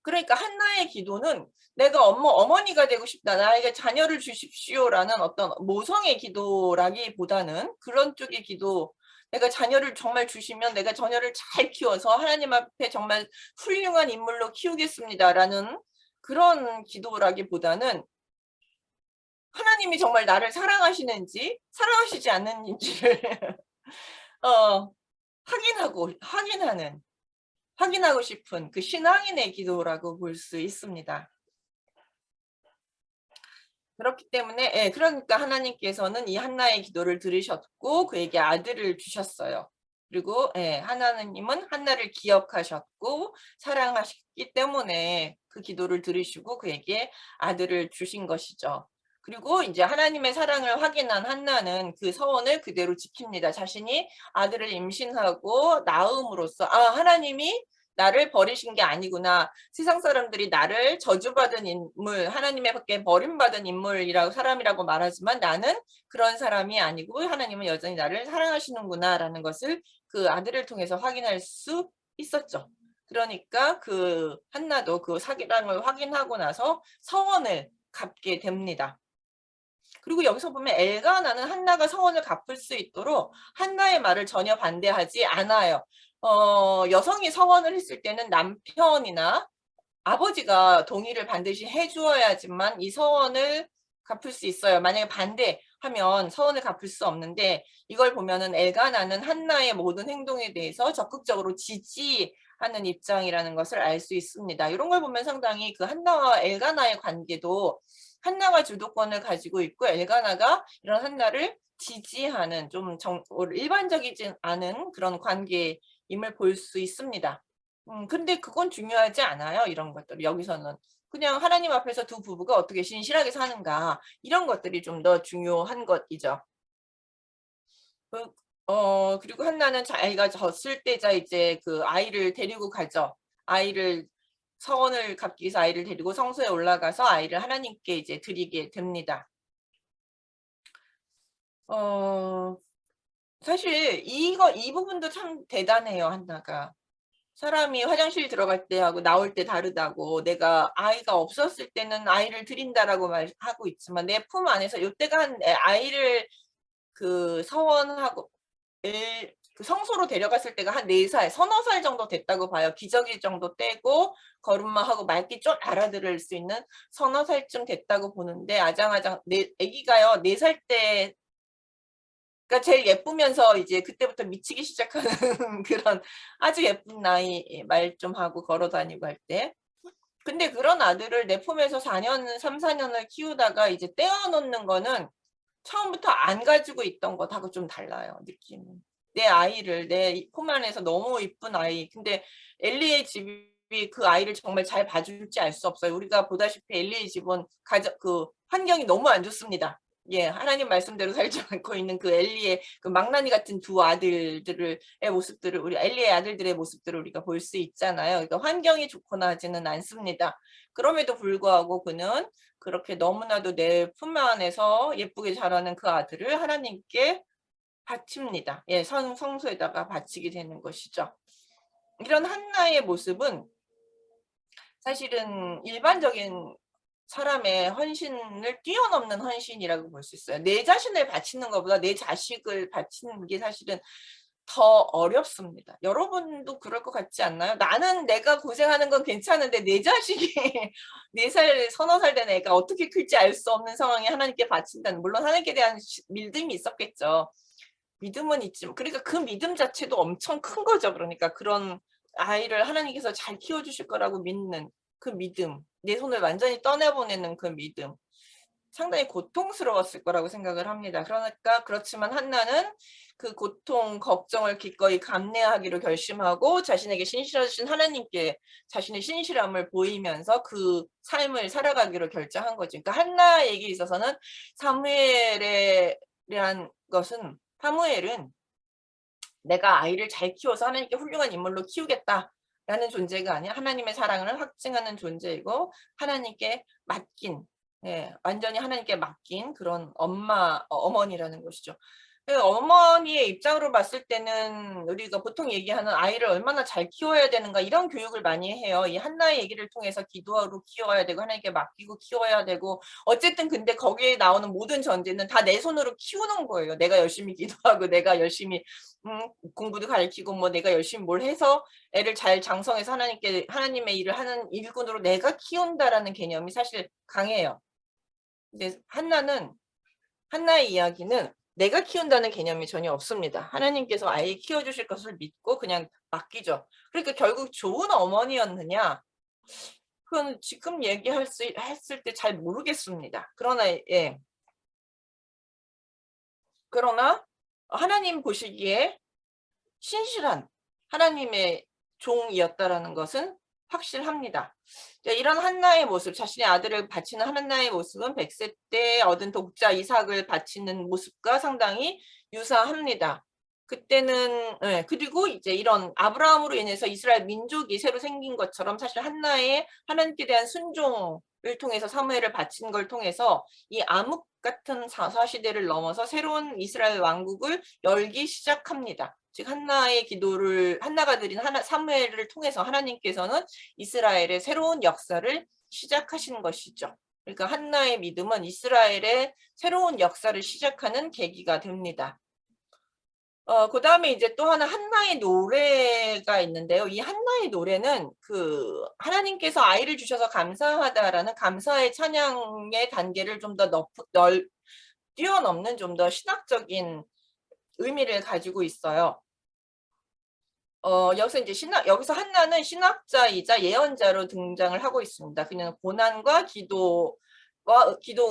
그러니까 한나의 기도는 내가 어머니가 되고 싶다. 나에게 자녀를 주십시오라는 어떤 모성의 기도라기보다는 그런 쪽의 기도 내가 자녀를 정말 주시면 내가 자녀를 잘 키워서 하나님 앞에 정말 훌륭한 인물로 키우겠습니다라는 그런 기도라기보다는 하나님이 정말 나를 사랑하시는지 사랑하시지 않는지를 확인하고 싶은 그 신앙인의 기도라고 볼 수 있습니다. 그렇기 때문에 그러니까 하나님께서는 이 한나의 기도를 들으셨고 그에게 아들을 주셨어요. 그리고 하나님은 한나를 기억하셨고 사랑하셨기 때문에 그 기도를 들으시고 그에게 아들을 주신 것이죠. 그리고 이제 하나님의 사랑을 확인한 한나는 그 서원을 그대로 지킵니다. 자신이 아들을 임신하고 낳음으로써 하나님이 나를 버리신 게 아니구나. 세상 사람들이 나를 저주받은 인물, 하나님에게 버림받은 인물이라고 사람이라고 말하지만 나는 그런 사람이 아니고 하나님은 여전히 나를 사랑하시는구나라는 것을 그 아들을 통해서 확인할 수 있었죠. 그러니까 그 한나도 그 사랑을 확인하고 나서 서원을 갚게 됩니다. 그리고 여기서 보면 엘가나는 한나가 서원을 갚을 수 있도록 한나의 말을 전혀 반대하지 않아요. 여성이 서원을 했을 때는 남편이나 아버지가 동의를 반드시 해주어야지만 이 서원을 갚을 수 있어요. 만약에 반대하면 서원을 갚을 수 없는데 이걸 보면은 엘가나는 한나의 모든 행동에 대해서 적극적으로 지지하는 입장이라는 것을 알 수 있습니다. 이런 걸 보면 상당히 그 한나와 엘가나의 관계도 한나가 주도권을 가지고 있고 엘가나가 이런 한나를 지지하는 좀 일반적이지 않은 그런 관계임을 볼 수 있습니다. 근데 그건 중요하지 않아요. 이런 것들 여기서는 그냥 하나님 앞에서 두 부부가 어떻게 신실하게 사는가 이런 것들이 좀 더 중요한 것이죠. 그리고 한나는 자기가 졌을 때자 이제 그 아이를 데리고 가죠. 아이를 서원을 갚기 위해서 아이를 데리고 성소에 올라가서 아이를 하나님께 이제 드리게 됩니다. 사실 이 부분도 참 대단해요. 한나가. 사람이 화장실 들어갈 때 하고 나올 때 다르다고 내가 아이가 없었을 때는 아이를 드린다라고 말하고 있지만 내 품 안에서 요때가 한 아이를 그 서원하고 그 성소로 데려갔을 때가 한 4살, 서너 살 정도 됐다고 봐요. 기저귀 정도 떼고 걸음마하고 말귀 좀 알아들을 수 있는 서너 살쯤 됐다고 보는데 아장아장 애기가요 4살 때 그러니까 제일 예쁘면서 이제 그때부터 미치기 시작하는 그런 아주 예쁜 나이 말 좀 하고 걸어 다니고 할 때. 근데 그런 아들을 내 품에서 3, 4년을 키우다가 이제 떼어놓는 거는 처음부터 안 가지고 있던 것하고 좀 달라요, 느낌은. 내 아이를 내 품 안에서 너무 이쁜 아이. 근데 엘리의 집이 그 아이를 정말 잘 봐줄지 알 수 없어요. 우리가 보다시피 엘리의 집은 그 환경이 너무 안 좋습니다. 예, 하나님 말씀대로 살지 않고 있는 그 엘리의 그 망나니 같은 두 아들들의 모습들을 우리 엘리의 아들들의 모습들을 우리가 볼 수 있잖아요. 그러니까 환경이 좋거나 하지는 않습니다. 그럼에도 불구하고 그는 그렇게 너무나도 내 품 안에서 예쁘게 자라는 그 아들을 하나님께 바칩니다. 예, 성소에다가 바치게 되는 것이죠. 이런 한나의 모습은 사실은 일반적인 사람의 헌신을 뛰어넘는 헌신이라고 볼 수 있어요. 내 자신을 바치는 것보다 내 자식을 바치는 게 사실은 더 어렵습니다. 여러분도 그럴 것 같지 않나요? 나는 내가 고생하는 건 괜찮은데 내 자식이 4살, 서너 살 된 애가 어떻게 클지 알 수 없는 상황에 하나님께 바친다는 물론 하나님께 대한 믿음이 있었겠죠. 믿음은 있지만 그러니까 그 믿음 자체도 엄청 큰 거죠. 그러니까 그런 아이를 하나님께서 잘 키워주실 거라고 믿는 그 믿음, 내 손을 완전히 떠내보내는 그 믿음. 상당히 고통스러웠을 거라고 생각을 합니다. 그러니까 그렇지만 한나는 그 고통, 걱정을 기꺼이 감내하기로 결심하고 자신에게 신실하신 하나님께 자신의 신실함을 보이면서 그 삶을 살아가기로 결정한 거죠. 그러니까 한나에게 있어서는 사무엘은 내가 아이를 잘 키워서 하나님께 훌륭한 인물로 키우겠다라는 존재가 아니야. 하나님의 사랑을 확증하는 존재이고 하나님께 맡긴 완전히 하나님께 맡긴 그런 어머니라는 것이죠. 어머니의 입장으로 봤을 때는 우리가 보통 얘기하는 아이를 얼마나 잘 키워야 되는가 이런 교육을 많이 해요. 이 한나의 얘기를 통해서 기도로 키워야 되고 하나님께 맡기고 키워야 되고 어쨌든 근데 거기에 나오는 모든 전제는 다 내 손으로 키우는 거예요. 내가 열심히 기도하고 내가 열심히 공부도 가르치고 뭐 내가 열심히 뭘 해서 애를 잘 장성해서 하나님의 일을 하는 일꾼으로 내가 키운다라는 개념이 사실 강해요. 근데 한나의 이야기는 내가 키운다는 개념이 전혀 없습니다. 하나님께서 아이 키워주실 것을 믿고 그냥 맡기죠. 그러니까 결국 좋은 어머니였느냐? 그건 지금 했을 때 잘 모르겠습니다. 그러나 하나님 보시기에 신실한 하나님의 종이었다라는 것은 확실합니다. 이런 한나의 모습, 자신의 아들을 바치는 한나의 모습은 100세 때 얻은 독자 이삭을 바치는 모습과 상당히 유사합니다. 그때는 그리고 이제 이런 아브라함으로 인해서 이스라엘 민족이 새로 생긴 것처럼 사실 한나의 하나님께 대한 순종을 통해서 사무엘을 바친 걸 통해서 이 암흑 같은 사사시대를 넘어서 새로운 이스라엘 왕국을 열기 시작합니다. 즉 한나가 드린 사무엘을 통해서 하나님께서는 이스라엘의 새로운 역사를 시작하신 것이죠. 그러니까 한나의 믿음은 이스라엘의 새로운 역사를 시작하는 계기가 됩니다. 그 다음에 이제 또 하나 한나의 노래가 있는데요. 이 한나의 노래는 하나님께서 아이를 주셔서 감사하다라는 감사의 찬양의 단계를 좀 더 뛰어넘는 좀 더 신학적인 의미를 가지고 있어요. 여기서 한나는 신학자이자 예언자로 등장을 하고 있습니다. 그녀는 고난과 기도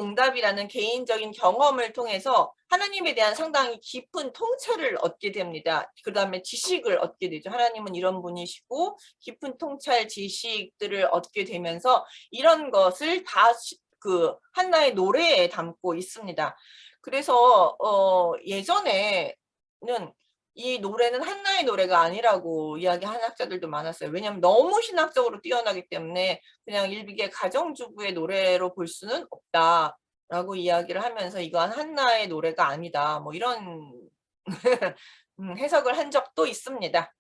응답이라는 개인적인 경험을 통해서 하나님에 대한 상당히 깊은 통찰을 얻게 됩니다. 그 다음에 지식을 얻게 되죠. 하나님은 이런 분이시고 깊은 통찰 지식들을 얻게 되면서 이런 것을 다 한나의 노래에 담고 있습니다. 그래서 예전에는 이 노래는 한나의 노래가 아니라고 이야기하는 학자들도 많았어요. 왜냐하면 너무 신학적으로 뛰어나기 때문에 그냥 일비계 가정주부의 노래로 볼 수는 없다라고 이야기를 하면서 이건 한나의 노래가 아니다. 뭐 이런 해석을 한 적도 있습니다.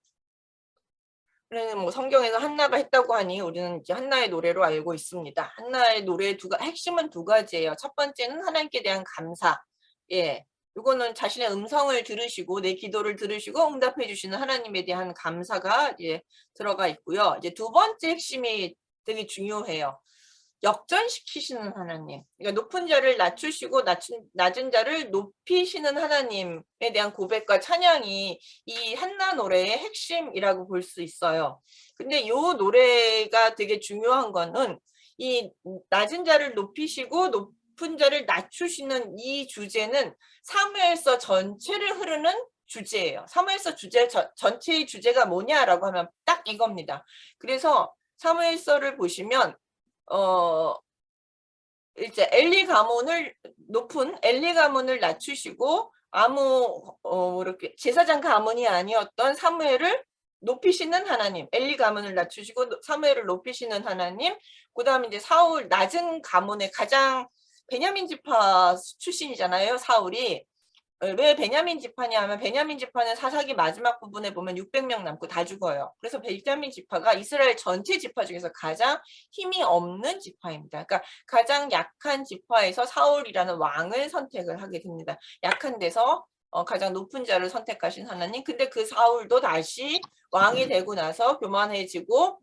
그래서 뭐 성경에서 한나가 했다고 하니 우리는 이제 한나의 노래로 알고 있습니다. 한나의 노래의 핵심은 두 가지예요. 첫 번째는 하나님께 대한 감사. 이거는 자신의 음성을 들으시고 내 기도를 들으시고 응답해 주시는 하나님에 대한 감사가 이제 들어가 있고요. 이제 두 번째 핵심이 되게 중요해요. 역전시키시는 하나님. 그러니까 높은 자를 낮추시고 낮은 자를 높이시는 하나님에 대한 고백과 찬양이 이 한나 노래의 핵심이라고 볼 수 있어요. 근데 이 노래가 되게 중요한 거는 이 낮은 자를 높이시고 높은 자를 낮추시는 이 주제는 사무엘서 전체를 흐르는 주제예요. 사무엘서 전체의 주제가 뭐냐라고 하면 딱 이겁니다. 그래서 사무엘서를 보시면 이제 높은 엘리 가문을 낮추시고 이렇게 제사장 가문이 아니었던 사무엘을 높이시는 하나님, 엘리 가문을 낮추시고 사무엘을 높이시는 하나님, 그 다음에 이제 사울 낮은 가문의 가장 베냐민 지파 출신이잖아요, 사울이. 왜 베냐민 지파냐 하면 베냐민 지파는 사사기 마지막 부분에 보면 600명 남고 다 죽어요. 그래서 베냐민 지파가 이스라엘 전체 지파 중에서 가장 힘이 없는 지파입니다. 그러니까 가장 약한 지파에서 사울이라는 왕을 선택을 하게 됩니다. 약한 데서 가장 높은 자를 선택하신 하나님. 근데 그 사울도 다시 왕이 되고 나서 교만해지고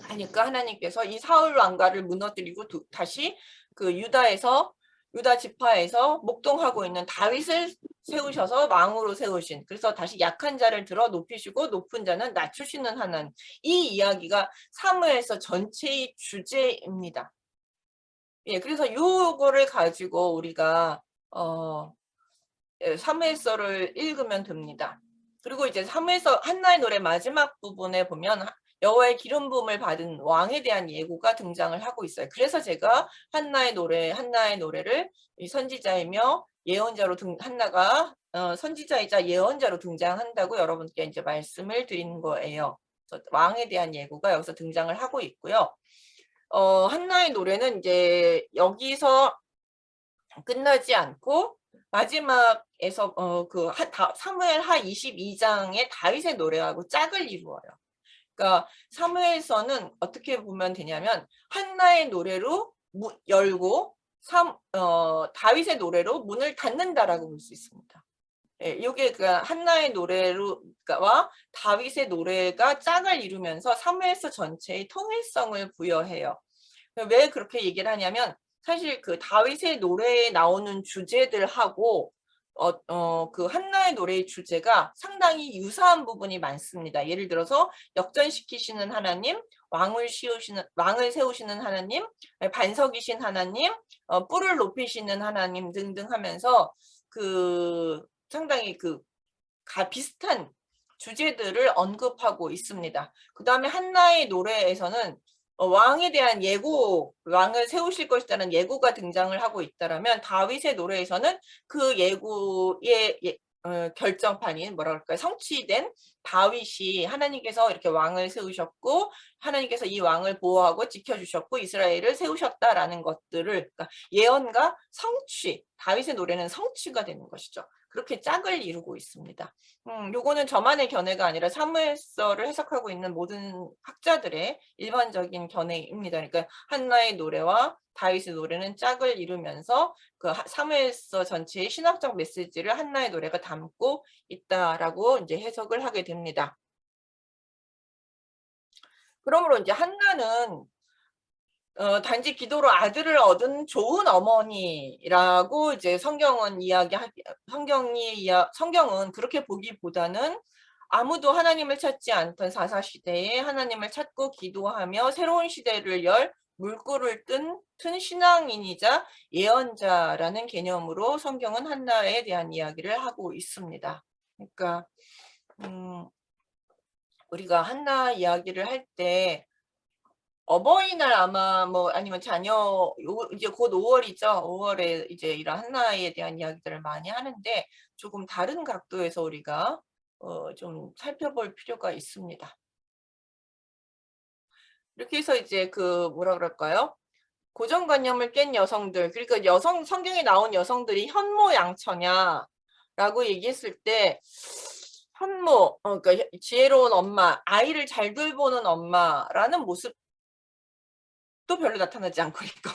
하니까 하나님께서 이 사울 왕가를 무너뜨리고 다시 유다 지파에서 목동하고 있는 다윗을 세우셔서 왕으로 세우신, 그래서 다시 약한 자를 들어 높이시고 높은 자는 낮추시는 하나님. 이 이야기가 사무엘서 전체의 주제입니다. 그래서 요거를 가지고 우리가 사무엘서를 읽으면 됩니다. 그리고 이제 사무엘서 한나의 노래 마지막 부분에 보면 여호와의 기름 부음을 받은 왕에 대한 예고가 등장을 하고 있어요. 그래서 제가 한나의 노래를 선지자이며 예언자로 한나가 선지자이자 예언자로 등장한다고 여러분께 이제 말씀을 드리는 거예요. 왕에 대한 예고가 여기서 등장을 하고 있고요. 한나의 노래는 이제 여기서 끝나지 않고 마지막에서 사무엘 하 22장의 다윗의 노래하고 짝을 이루어요. 그러니까 사무엘서는 어떻게 보면 되냐면 한나의 노래로 열고 다윗의 노래로 문을 닫는다라고 볼 수 있습니다. 이게 한나의 노래와 다윗의 노래가 짝을 이루면서 사무엘서 전체의 통일성을 부여해요. 왜 그렇게 얘기를 하냐면 사실 다윗의 노래에 나오는 주제들하고 한나의 노래의 주제가 상당히 유사한 부분이 많습니다. 예를 들어서 역전시키시는 하나님, 왕을 세우시는 하나님, 반석이신 하나님, 뿔을 높이시는 하나님 등등 하면서 상당히 비슷한 주제들을 언급하고 있습니다. 그 다음에 한나의 노래에서는 왕에 대한 예고, 왕을 세우실 것이라는 예고가 등장을 하고 있다라면 다윗의 노래에서는 그 예고의 결정판인 뭐라 그럴까요? 성취된 다윗이 하나님께서 이렇게 왕을 세우셨고 하나님께서 이 왕을 보호하고 지켜주셨고 이스라엘을 세우셨다라는 것들을 그러니까 예언과 성취, 다윗의 노래는 성취가 되는 것이죠. 그렇게 짝을 이루고 있습니다. 요거는 저만의 견해가 아니라 사무엘서를 해석하고 있는 모든 학자들의 일반적인 견해입니다. 그러니까 한나의 노래와 다윗의 노래는 짝을 이루면서 그 사무엘서 전체의 신학적 메시지를 한나의 노래가 담고 있다라고 이제 해석을 하게 됩니다. 그러므로 이제 한나는 단지 기도로 아들을 얻은 좋은 어머니라고 이제 성경은 성경은 그렇게 보기보다는 아무도 하나님을 찾지 않던 사사시대에 하나님을 찾고 기도하며 새로운 시대를 열 물꼬를 튼 신앙인이자 예언자라는 개념으로 성경은 한나에 대한 이야기를 하고 있습니다. 그러니까 우리가 한나 이야기를 할때 어버이날 아마 뭐 아니면 이제 곧 5월이죠. 5월에 이제 이런 한나에 대한 이야기들을 많이 하는데 조금 다른 각도에서 우리가 좀 살펴볼 필요가 있습니다. 이렇게 해서 이제 그 뭐라 그럴까요? 고정관념을 깬 여성들, 그러니까 성경에 나온 여성들이 현모양처냐라고 얘기했을 때 현모, 그러니까 지혜로운 엄마, 아이를 잘 돌보는 엄마라는 모습 또 별로 나타나지 않고 있고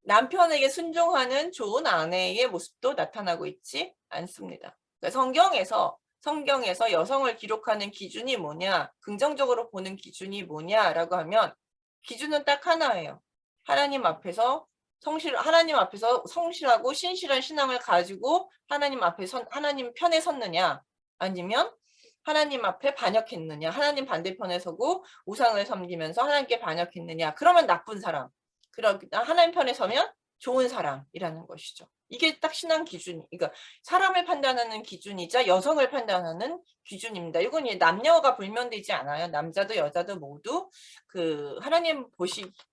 남편에게 순종하는 좋은 아내의 모습도 나타나고 있지 않습니다. 그러니까 성경에서 여성을 기록하는 기준이 뭐냐, 긍정적으로 보는 기준이 뭐냐라고 하면 기준은 딱 하나예요. 하나님 앞에서 성실하고 신실한 신앙을 가지고 하나님 편에 섰느냐, 아니면 하나님 앞에 반역했느냐, 하나님 반대편에 서고 우상을 섬기면서 하나님께 반역했느냐, 그러면 나쁜 사람, 하나님 편에 서면 좋은 사람이라는 것이죠. 이게 딱 신앙 기준, 그러니까 사람을 판단하는 기준이자 여성을 판단하는 기준입니다. 이건 남녀가 불면되지 않아요. 남자도 여자도 모두 그 하나님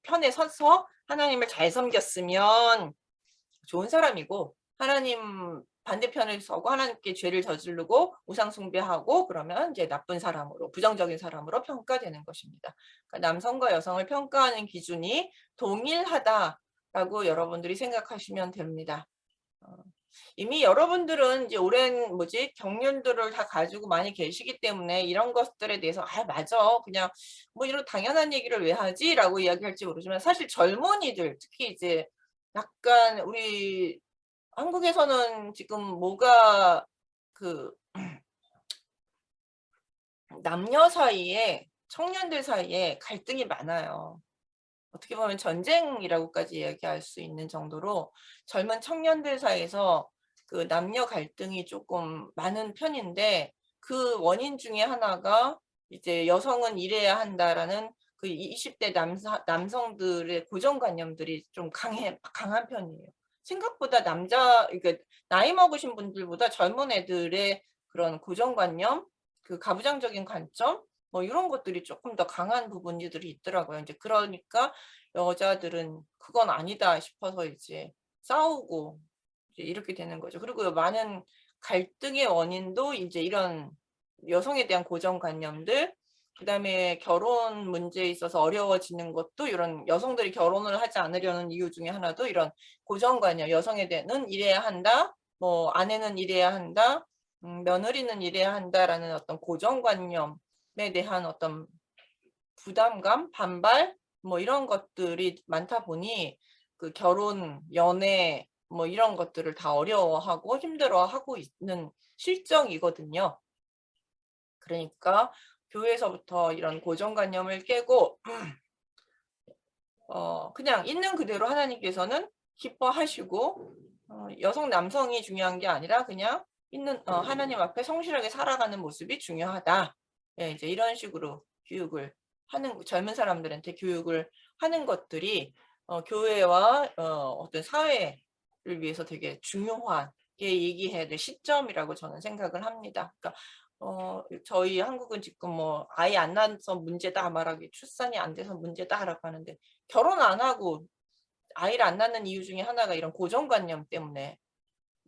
편에 서서 하나님을 잘 섬겼으면 좋은 사람이고, 하나님 반대편에 서고 하나님께 죄를 저지르고 우상 숭배하고 그러면 이제 나쁜 사람으로, 부정적인 사람으로 평가되는 것입니다. 그러니까 남성과 여성을 평가하는 기준이 동일하다라고 여러분들이 생각하시면 됩니다. 이미 여러분들은 이제 오랜 경륜들을 다 가지고 많이 계시기 때문에 이런 것들에 대해서 맞아, 그냥 뭐 이런 당연한 얘기를 왜 하지라고 이야기할지 모르지만, 사실 젊은이들, 특히 이제 약간 우리 한국에서는 지금 뭐가 그 남녀 사이에, 청년들 사이에 갈등이 많아요. 어떻게 보면 전쟁이라고까지 얘기할 수 있는 정도로 젊은 청년들 사이에서 그 남녀 갈등이 조금 많은 편인데, 그 원인 중에 하나가 이제 여성은 일해야 한다라는 그 20대 남성들의 고정관념들이 좀 강한 편이에요. 생각보다 그러니까 나이 먹으신 분들보다 젊은 애들의 그런 고정관념, 그 가부장적인 관점, 뭐 이런 것들이 조금 더 강한 부분들이 있더라고요. 이제 그러니까 여자들은 그건 아니다 싶어서 이제 싸우고 이제 이렇게 되는 거죠. 그리고 많은 갈등의 원인도 이제 이런 여성에 대한 고정관념들, 그다음에 결혼 문제에 있어서 어려워지는 것도 이런 여성들이 결혼을 하지 않으려는 이유 중에 하나도 이런 고정관념, 여성에 대해서는 일해야 한다, 뭐 아내는 일해야 한다, 며느리는 일해야 한다라는 어떤 고정관념에 대한 어떤 부담감, 반발, 뭐 이런 것들이 많다 보니 그 결혼, 연애 뭐 이런 것들을 다 어려워하고 힘들어하고 있는 실정이거든요. 그러니까 교회에서부터 이런 고정관념을 깨고 그냥 있는 그대로 하나님께서는 기뻐하시고 여성 남성이 중요한 게 아니라 그냥 하나님 앞에 성실하게 살아가는 모습이 중요하다. 예, 이제 이런 식으로 젊은 사람들한테 교육을 하는 것들이 교회와 어떤 사회를 위해서 되게 중요하게 얘기해야 될 시점이라고 저는 생각을 합니다. 그러니까 저희 한국은 지금 뭐 아이 안 낳아서 문제다 말하기 출산이 안 돼서 문제다라고 하는데 결혼 안 하고 아이를 안 낳는 이유 중에 하나가 이런 고정관념 때문에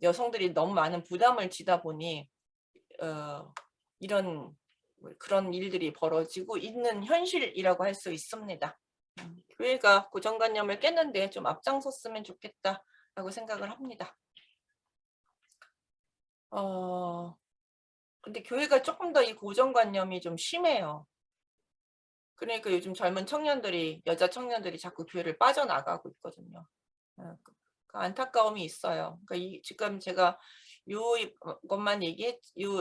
여성들이 너무 많은 부담을 지다 보니 이런 그런 일들이 벌어지고 있는 현실이라고 할 수 있습니다. 교회가 고정관념을 깼는데 좀 앞장섰으면 좋겠다라고 생각을 합니다. 근데 교회가 조금 더 이 고정관념이 좀 심해요. 그러니까 요즘 젊은 청년들이, 여자 청년들이 자꾸 교회를 빠져나가고 있거든요. 그 안타까움이 있어요. 그러니까 지금 제가 요것만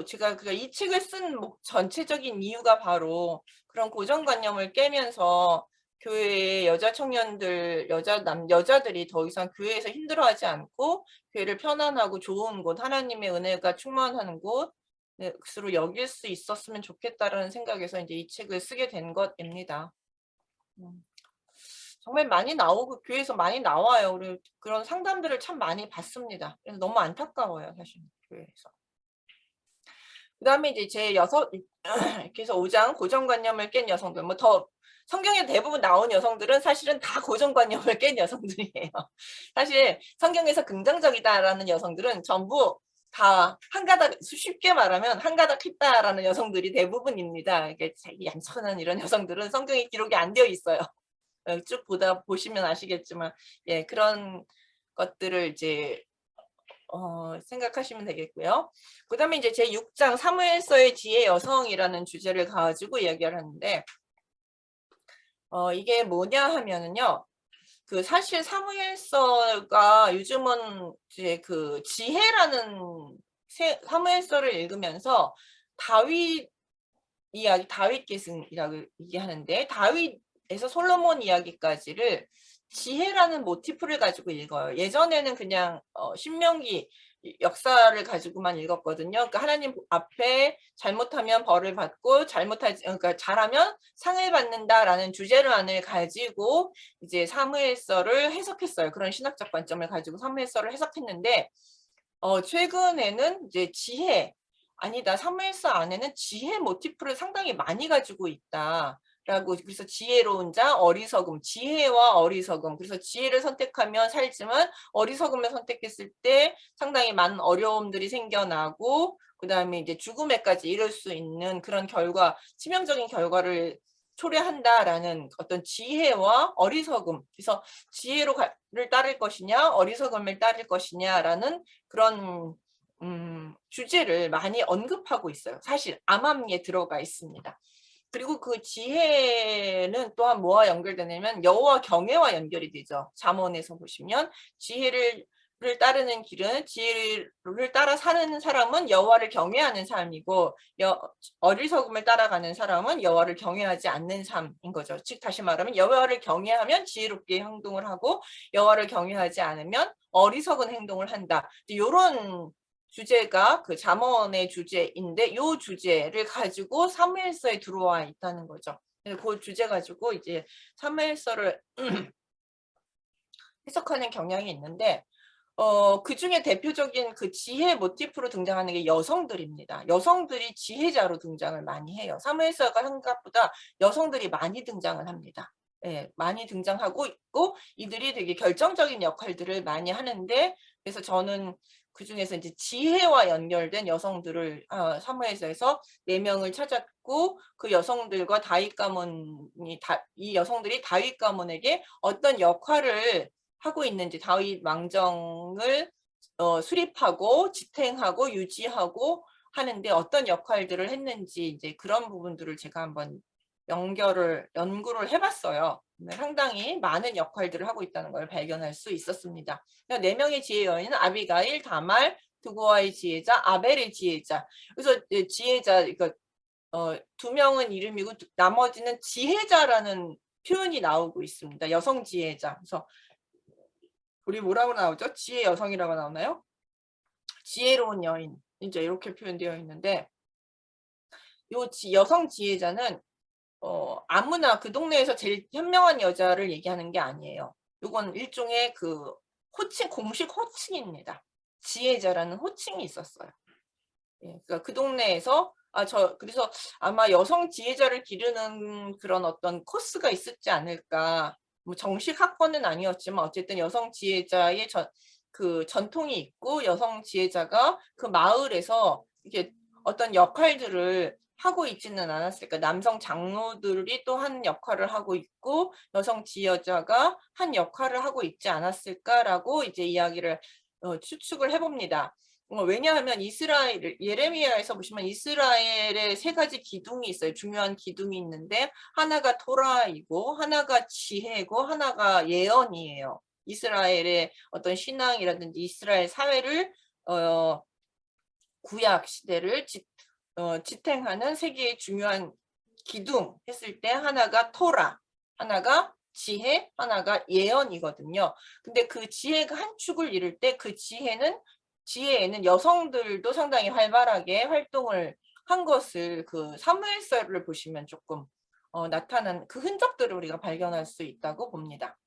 제가 이 책을 쓴 전체적인 이유가 바로 그런 고정관념을 깨면서 교회의 여자 청년들, 여자들이 더 이상 교회에서 힘들어하지 않고 교회를 편안하고 좋은 곳, 하나님의 은혜가 충만하는 곳으로 여길 수 있었으면 좋겠다라는 생각에서 이제 이 책을 쓰게 된 것입니다. 정말 많이 나오고 교회에서 많이 나와요. 그리고 그런 상담들을 참 많이 받습니다. 그래서 너무 안타까워요, 사실 교회에서. 그다음에 이제 이렇게 해서 5장 고정관념을 깬 여성들, 뭐 더 성경에 대부분 나온 여성들은 사실은 다 고정관념을 깬 여성들이에요. 사실 성경에서 긍정적이다라는 여성들은 전부 다 한가닥, 쉽게 말하면 한가닥 했다라는 여성들이 대부분입니다. 이게 얌전한 이런 여성들은 성경에 기록이 안 되어 있어요. 쭉 보시면 아시겠지만, 예, 그런 것들을 이제 생각하시면 되겠고요. 그다음에 이제 제 6장 사무엘서의 지혜 여성이라는 주제를 가지고 이야기를 하는데, 이게 뭐냐 하면은요, 그 사실 사무엘서가 요즘은 이제 그 지혜라는 사무엘서를 읽으면서 다윗 이야기, 다윗 계승이라고 얘기하는데, 다윗에서 솔로몬 이야기까지를 지혜라는 모티프를 가지고 읽어요. 예전에는 그냥 신명기 역사를 가지고만 읽었거든요. 그러니까 하나님 앞에 잘못하면 벌을 받고 그러니까 잘하면 상을 받는다라는 주제를 가지고 이제 사무엘서를 해석했어요. 그런 신학적 관점을 가지고 사무엘서를 해석했는데 최근에는 이제 아니다. 사무엘서 안에는 지혜 모티프를 상당히 많이 가지고 있다. 라고 그래서 지혜로운 자, 어리석음, 지혜와 어리석음. 그래서 지혜를 선택하면 살지만 어리석음을 선택했을 때 상당히 많은 어려움들이 생겨나고 그다음에 이제 죽음에까지 이를 수 있는 그런 치명적인 결과를 초래한다라는 어떤 지혜와 어리석음. 그래서 지혜를 따를 것이냐, 어리석음을 따를 것이냐라는 그런 주제를 많이 언급하고 있어요. 사실 암암리에 들어가 있습니다. 그리고 그 지혜는 또한 뭐와 연결되냐면 여호와 경외와 연결이 되죠. 잠언에서 보시면 지혜를 따르는 길은 지혜를 따라 사는 사람은 여호와를 경외하는 삶이고 어리석음을 따라가는 사람은 여호와를 경외하지 않는 삶인 거죠. 즉 다시 말하면 여호와를 경외하면 지혜롭게 행동을 하고 여호와를 경외하지 않으면 어리석은 행동을 한다. 이런 주제가 그 잠언의 주제인데 이 주제를 가지고 사무엘서에 들어와 있다는 거죠. 그 주제 가지고 이제 사무엘서를 해석하는 경향이 있는데 그 중에 대표적인 그 지혜 모티프로 등장하는 게 여성들입니다. 여성들이 지혜자로 등장을 많이 해요. 사무엘서가 생각보다 여성들이 많이 등장을 합니다. 예, 많이 등장하고 있고 이들이 되게 결정적인 역할들을 많이 하는데 그래서 저는 그 중에서 이제 지혜와 연결된 여성들을 사무엘서에서 4명을 찾았고 그 여성들과 이 여성들이 다윗 가문에게 어떤 역할을 하고 있는지 다윗 왕정을 수립하고 지탱하고 유지하고 하는데 어떤 역할들을 했는지 이제 그런 부분들을 제가 한번 연구를 해봤어요. 상당히 많은 역할들을 하고 있다는 걸 발견할 수 있었습니다. 4명의 지혜 여인은 아비가일, 다말, 두고아의 지혜자, 아벨의 지혜자. 그래서 지혜자, 그러니까 2명은 이름이고 나머지는 지혜자라는 표현이 나오고 있습니다. 여성 지혜자. 그래서 우리 뭐라고 나오죠? 지혜 여성이라고 나오나요? 지혜로운 여인. 이제 이렇게 표현되어 있는데 이 여성 지혜자는 아무나 그 동네에서 제일 현명한 여자를 얘기하는 게 아니에요. 이건 일종의 그 공식 호칭입니다. 지혜자라는 호칭이 있었어요. 예, 그러니까 그 동네에서 그래서 아마 여성 지혜자를 기르는 그런 어떤 코스가 있었지 않을까. 뭐 정식 학번은 아니었지만 어쨌든 여성 지혜자의 그 전통이 있고 여성 지혜자가 그 마을에서 이게 어떤 역할들을 하고 있지는 않았을까. 남성 장로들이 또 한 역할을 하고 있고 여성 지혜자가 한 역할을 하고 있지 않았을까라고 이제 이야기를 추측을 해봅니다. 왜냐하면 이스라엘, 예레미야에서 보시면 이스라엘의 세 가지 기둥이 있어요. 중요한 기둥이 있는데 하나가 토라이고 하나가 지혜고 하나가 예언이에요. 이스라엘의 어떤 신앙이라든지 이스라엘 사회를 구약 시대를 지탱하는 세 개의 중요한 기둥 했을 때 하나가 토라, 하나가 지혜, 하나가 예언이거든요. 근데 그 지혜가 한 축을 이룰 때 그 지혜에는 여성들도 상당히 활발하게 활동을 한 것을 그 사무엘서를 보시면 조금 나타난 그 흔적들을 우리가 발견할 수 있다고 봅니다.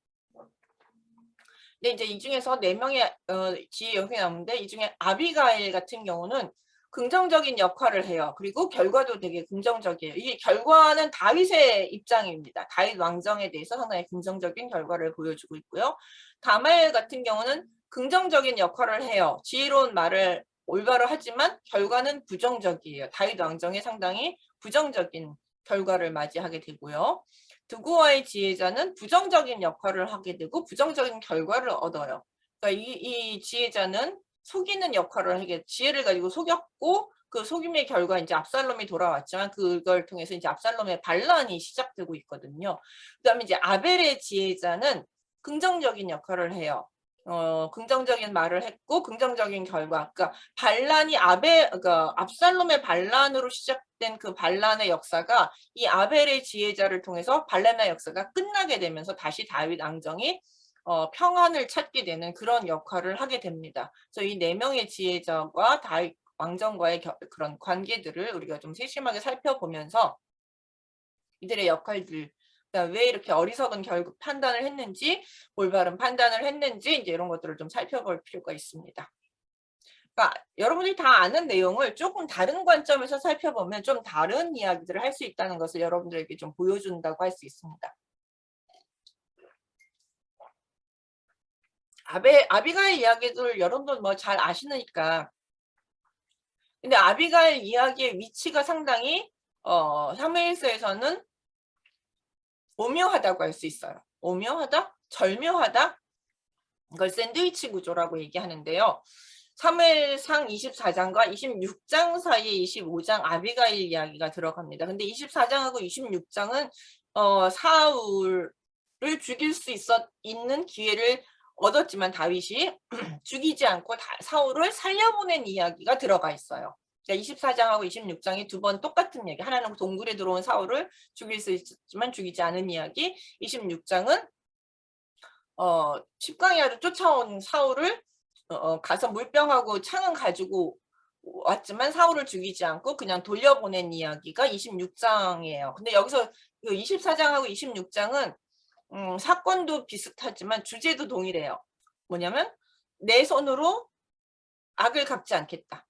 근데 이제 이 중에서 4명의 지혜 여성이 나오는데 이 중에 아비가일 같은 경우는 긍정적인 역할을 해요. 그리고 결과도 되게 긍정적이에요. 이게 결과는 다윗의 입장입니다. 다윗 왕정에 대해서 상당히 긍정적인 결과를 보여주고 있고요. 다말 같은 경우는 긍정적인 역할을 해요. 지혜로운 말을 올바로 하지만 결과는 부정적이에요. 다윗 왕정에 상당히 부정적인 결과를 맞이하게 되고요. 두고와의 지혜자는 부정적인 역할을 하게 되고 부정적인 결과를 얻어요. 그러니까 이 지혜자는 속이는 역할을 하게 지혜를 가지고 속였고 그 속임의 결과 이제 압살롬이 돌아왔지만 그걸 통해서 이제 압살롬의 반란이 시작되고 있거든요. 그다음에 이제 아벨의 지혜자는 긍정적인 역할을 해요. 긍정적인 말을 했고 긍정적인 결과. 그러니까 그러니까 압살롬의 반란으로 시작된 그 반란의 역사가 이 아벨의 지혜자를 통해서 반란의 역사가 끝나게 되면서 다시 다윗 왕정이 평안을 찾게 되는 그런 역할을 하게 됩니다. 그래서 이 4명의 지혜자와 다윗 왕정과의 그런 관계들을 우리가 좀 세심하게 살펴보면서 이들의 역할들, 왜 이렇게 어리석은 판단을 했는지, 올바른 판단을 했는지 이제 이런 것들을 좀 살펴볼 필요가 있습니다. 그러니까 여러분들이 다 아는 내용을 조금 다른 관점에서 살펴보면 좀 다른 이야기들을 할 수 있다는 것을 여러분들에게 좀 보여준다고 할 수 있습니다. 아비가일 이야기들 여러분들 뭐 잘 아시니까. 근데 아비가일 이야기의 위치가 상당히 사무엘서에서는 오묘하다고 할 수 있어요. 오묘하다? 절묘하다? 이걸 샌드위치 구조라고 얘기하는데요. 사무엘상 24장과 26장 사이에 25장 아비가일 이야기가 들어갑니다. 근데 24장하고 26장은 사울을 죽일 수 있는 기회를 얻었지만 다윗이 죽이지 않고 사울을 살려보낸 이야기가 들어가 있어요. 24장하고 26장이 두 번 똑같은 이야기. 하나는 동굴에 들어온 사울을 죽일 수 있지만 죽이지 않은 이야기. 26장은 10강야로 쫓아온 사울을 가서 물병하고 창은 가지고 왔지만 사울을 죽이지 않고 그냥 돌려보낸 이야기가 26장이에요. 근데 여기서 24장하고 26장은 사건도 비슷하지만 주제도 동일해요. 뭐냐면 내 손으로 악을 갚지 않겠다.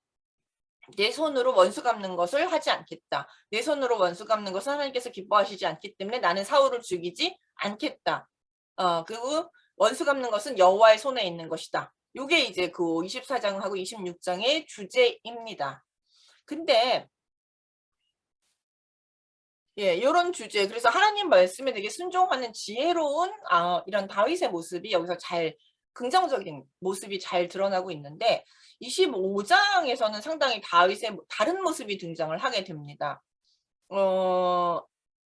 내 손으로 원수 갚는 것을 하지 않겠다. 내 손으로 원수 갚는 것을 하나님께서 기뻐하시지 않기 때문에 나는 사울을 죽이지 않겠다. 그리고 원수 갚는 것은 여호와의 손에 있는 것이다. 이게 이제 그 24장하고 26장의 주제입니다. 근데 이런 주제, 그래서 하나님 말씀에 되게 순종하는 지혜로운 이런 다윗의 모습이 여기서 긍정적인 모습이 잘 드러나고 있는데 25장에서는 상당히 다윗의 다른 모습이 등장을 하게 됩니다.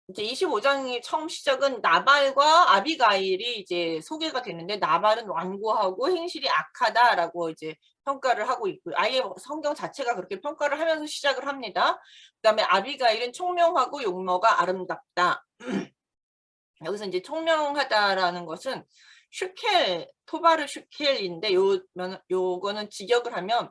이제 25장이 처음 시작은 나발과 아비가일이 이제 소개가 되는데 나발은 완고하고 행실이 악하다라고 이제 평가를 하고 있고 아예 성경 자체가 그렇게 평가를 하면서 시작을 합니다. 그다음에 아비가일은 총명하고 용모가 아름답다. 여기서 이제 총명하다라는 것은 토바르 슈켈인데 요거는 직역을 하면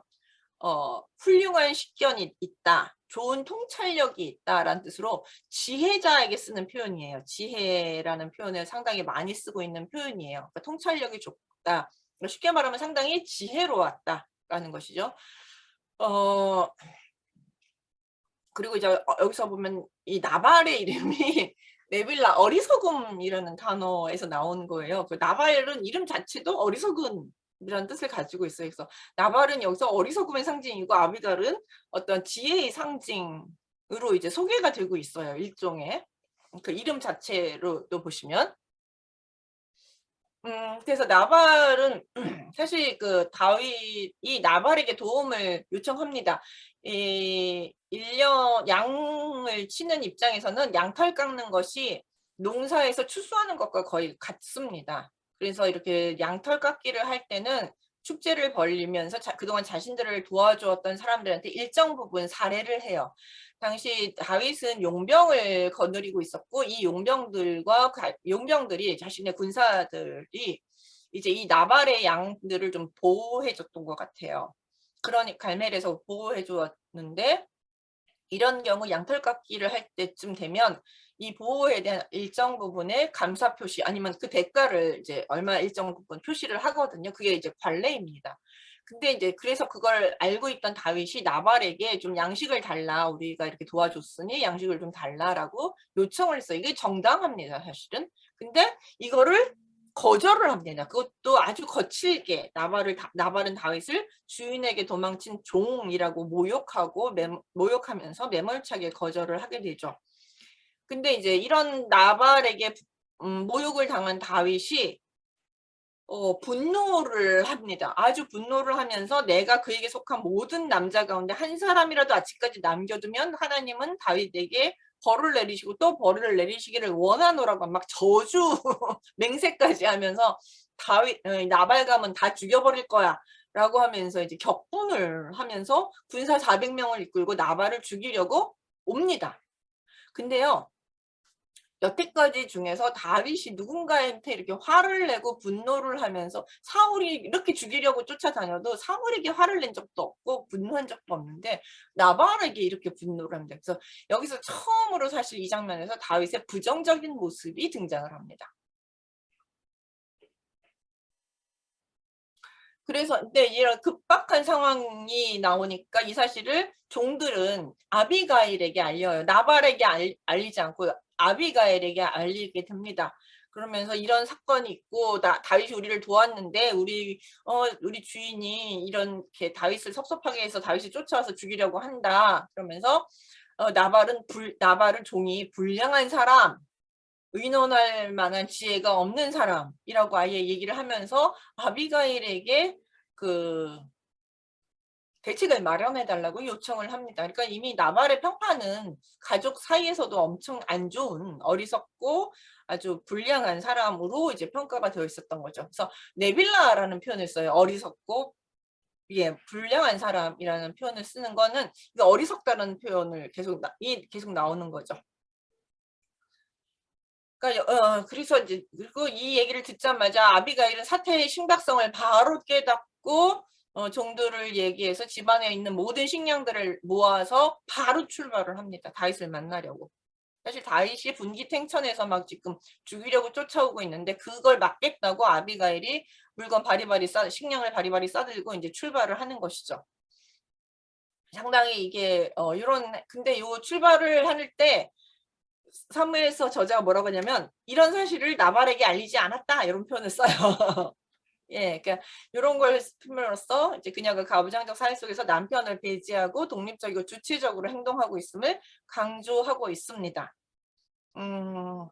훌륭한 식견이 있다. 좋은 통찰력이 있다라는 뜻으로 지혜자에게 쓰는 표현이에요. 지혜라는 표현을 상당히 많이 쓰고 있는 표현이에요. 그러니까 통찰력이 좋다. 쉽게 말하면 상당히 지혜로웠다라는 것이죠. 그리고 이제 여기서 보면 이 나발의 이름이 네빌라 어리석음이라는 단어에서 나온 거예요. 그 나발은 이름 자체도 어리석은이라는 뜻을 가지고 있어요. 그래서 나발은 여기서 어리석음의 상징이고 아비갈은 어떤 지혜의 상징으로 이제 소개가 되고 있어요. 일종의 그 이름 자체로도 보시면. 그래서 나발은 사실 그 다윗이 나발에게 도움을 요청합니다. 이 양을 치는 입장에서는 양털 깎는 것이 농사에서 추수하는 것과 거의 같습니다. 그래서 이렇게 양털 깎기를 할 때는 축제를 벌이면서 그동안 자신들을 도와주었던 사람들한테 일정 부분 살해를 해요. 당시 다윗은 용병을 거느리고 있었고 이 용병들이 자신의 군사들이 이제 이 나발의 양들을 좀 보호해 줬던 것 같아요. 그러니 갈멜에서 보호해 주었는데 이런 경우 양털 깎기를 할 때쯤 되면 이 보호에 대한 일정 부분의 감사 표시 아니면 그 대가를 이제 얼마 일정 부분 표시를 하거든요. 그게 이제 관례입니다. 근데 이제 그래서 그걸 알고 있던 다윗이 나발에게 좀 양식을 달라, 우리가 이렇게 도와줬으니 양식을 좀 달라라고 요청을 했어요. 이게 정당합니다, 사실은. 근데 이거를 거절을 합니다. 그것도 아주 거칠게 나발은 다윗을 주인에게 도망친 종이라고 모욕하면서 매몰차게 거절을 하게 되죠. 근데 이제 이런 나발에게 모욕을 당한 다윗이 분노를 합니다. 아주 분노를 하면서 내가 그에게 속한 모든 남자 가운데 한 사람이라도 아직까지 남겨두면 하나님은 다윗에게 벌을 내리시고 또 벌을 내리시기를 원하노라고 막 저주 맹세까지 하면서 나발 가면 다 죽여버릴 거야 라고 하면서 이제 격분을 하면서 군사 400명을 이끌고 나발을 죽이려고 옵니다. 근데요, 여태까지 중에서 다윗이 누군가한테 이렇게 화를 내고 분노를 하면서 사울이 이렇게 죽이려고 쫓아다녀도 사울에게 화를 낸 적도 없고 분노한 적도 없는데 나발에게 이렇게 분노를 합니다. 그래서 여기서 처음으로 사실 이 장면에서 다윗의 부정적인 모습이 등장을 합니다. 그래서 근데 이런 급박한 상황이 나오니까 이 사실을 종들은 아비가일에게 알려요. 나발에게 알리지 않고 아비가일에게 알리게 됩니다. 그러면서 이런 사건이 있고 다윗이 우리를 도왔는데 우리 주인이 이렇게 다윗을 섭섭하게 해서 다윗이 쫓아와서 죽이려고 한다. 그러면서 나발은 종이 불량한 사람, 의논할 만한 지혜가 없는 사람이라고 아예 얘기를 하면서 아비가일에게 그 대책을 마련해 달라고 요청을 합니다. 그러니까 이미 나발의 평판은 가족 사이에서도 엄청 안 좋은 어리석고 아주 불량한 사람으로 이제 평가가 되어 있었던 거죠. 그래서 네빌라라는 표현을 써요. 어리석고 불량한 사람이라는 표현을 쓰는 거는 어리석다는 표현을 계속 나오는 거죠. 그러니까 그래서 이제 그리고 이 얘기를 듣자마자 아비가일은 사태의 심각성을 바로 깨닫고 종들을 얘기해서 집안에 있는 모든 식량들을 모아서 바로 출발을 합니다. 다윗을 만나려고. 사실 다윗이 분기탱천에서 막 지금 죽이려고 쫓아오고 있는데 그걸 막겠다고 아비가일이 물건 식량을 바리바리 싸들고 이제 출발을 하는 것이죠. 상당히 이게 근데 요 출발을 할 때 사무엘서 저자가 뭐라고 하냐면 이런 사실을 나발에게 알리지 않았다 이런 표현을 써요. 예, 그러니까 이런 걸 표현으로써 이제 그녀가 가부장적 사회 속에서 남편을 배제하고 독립적이고 주체적으로 행동하고 있음을 강조하고 있습니다. 그러니까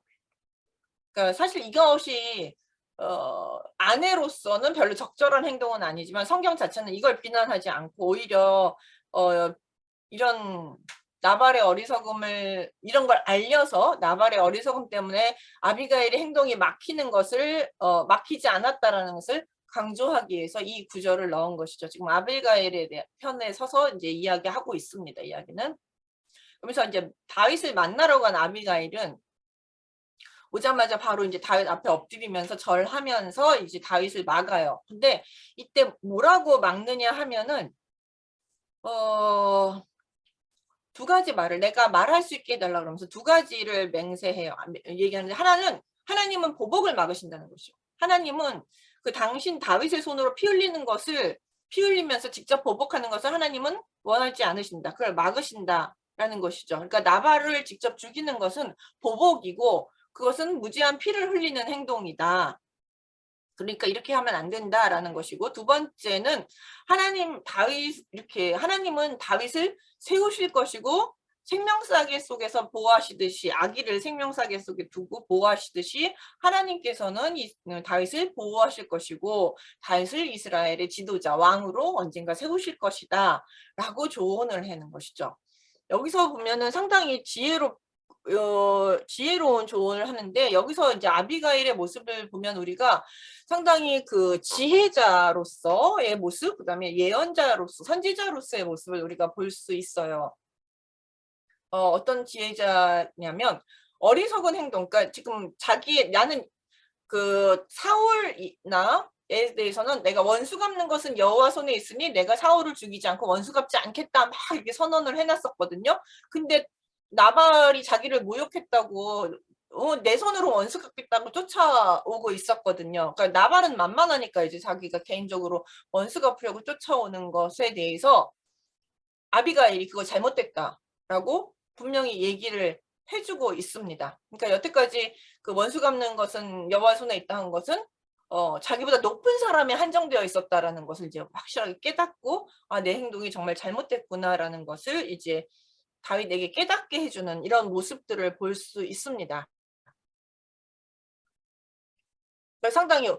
사실 이것이 아내로서는 별로 적절한 행동은 아니지만 성경 자체는 이걸 비난하지 않고 오히려 이런 나발의 어리석음을 이런 걸 알려서 나발의 어리석음 때문에 아비가일의 행동이 막히지 않았다라는 것을 강조하기 위해서 이 구절을 넣은 것이죠. 지금 아비가일의 편에 서서 이제 이야기하고 있습니다. 이야기는. 그러면서 이제 다윗을 만나러 간 아비가일은 오자마자 바로 이제 다윗 앞에 엎드리면서 절하면서 이제 다윗을 막아요. 근데 이때 뭐라고 막느냐 하면은 두 가지 말을 내가 말할 수 있게 해달라 그러면서 두 가지를 맹세해요. 얘기하는데 하나님은 보복을 막으신다는 것이죠. 하나님은 그 당신 다윗의 손으로 피 흘리면서 직접 보복하는 것을 하나님은 원하지 않으신다. 그걸 막으신다. 라는 것이죠. 그러니까 나발을 직접 죽이는 것은 보복이고 그것은 무지한 피를 흘리는 행동이다. 그러니까 이렇게 하면 안 된다라는 것이고, 두 번째는 하나님은 다윗을 세우실 것이고 생명사계 속에서 보호하시듯이, 아기를 생명사계 속에 두고 보호하시듯이 하나님께서는 다윗을 보호하실 것이고 다윗을 이스라엘의 지도자 왕으로 언젠가 세우실 것이다 라고 조언을 하는 것이죠. 여기서 보면은 상당히 지혜로운 조언을 하는데, 여기서 이제 아비가일의 모습을 보면 우리가 상당히 그 지혜자로서의 모습, 그다음에 예언자로서, 선지자로서의 모습을 우리가 볼 수 있어요. 어떤 지혜자냐면 어리석은 행동, 그러니까 지금 나는 그 사울에 대해서는 내가 원수 갚는 것은 여호와 손에 있으니 내가 사울을 죽이지 않고 원수 갚지 않겠다 막 이렇게 선언을 해놨었거든요. 근데 나발이 자기를 모욕했다고 내 손으로 원수 갚겠다고 쫓아오고 있었거든요. 그러니까 나발은 만만하니까 이제 자기가 개인적으로 원수 갚으려고 쫓아오는 것에 대해서 아비가일이 그거 잘못됐다라고 분명히 얘기를 해주고 있습니다. 그러니까 여태까지 그 원수 갚는 것은 여호와 손에 있다는 것은 자기보다 높은 사람에 한정되어 있었다라는 것을 이제 확실하게 깨닫고, 아, 내 행동이 정말 잘못됐구나라는 것을 이제 다윗에게 깨닫게 해주는 이런 모습들을 볼 수 있습니다. 그러니까 상당히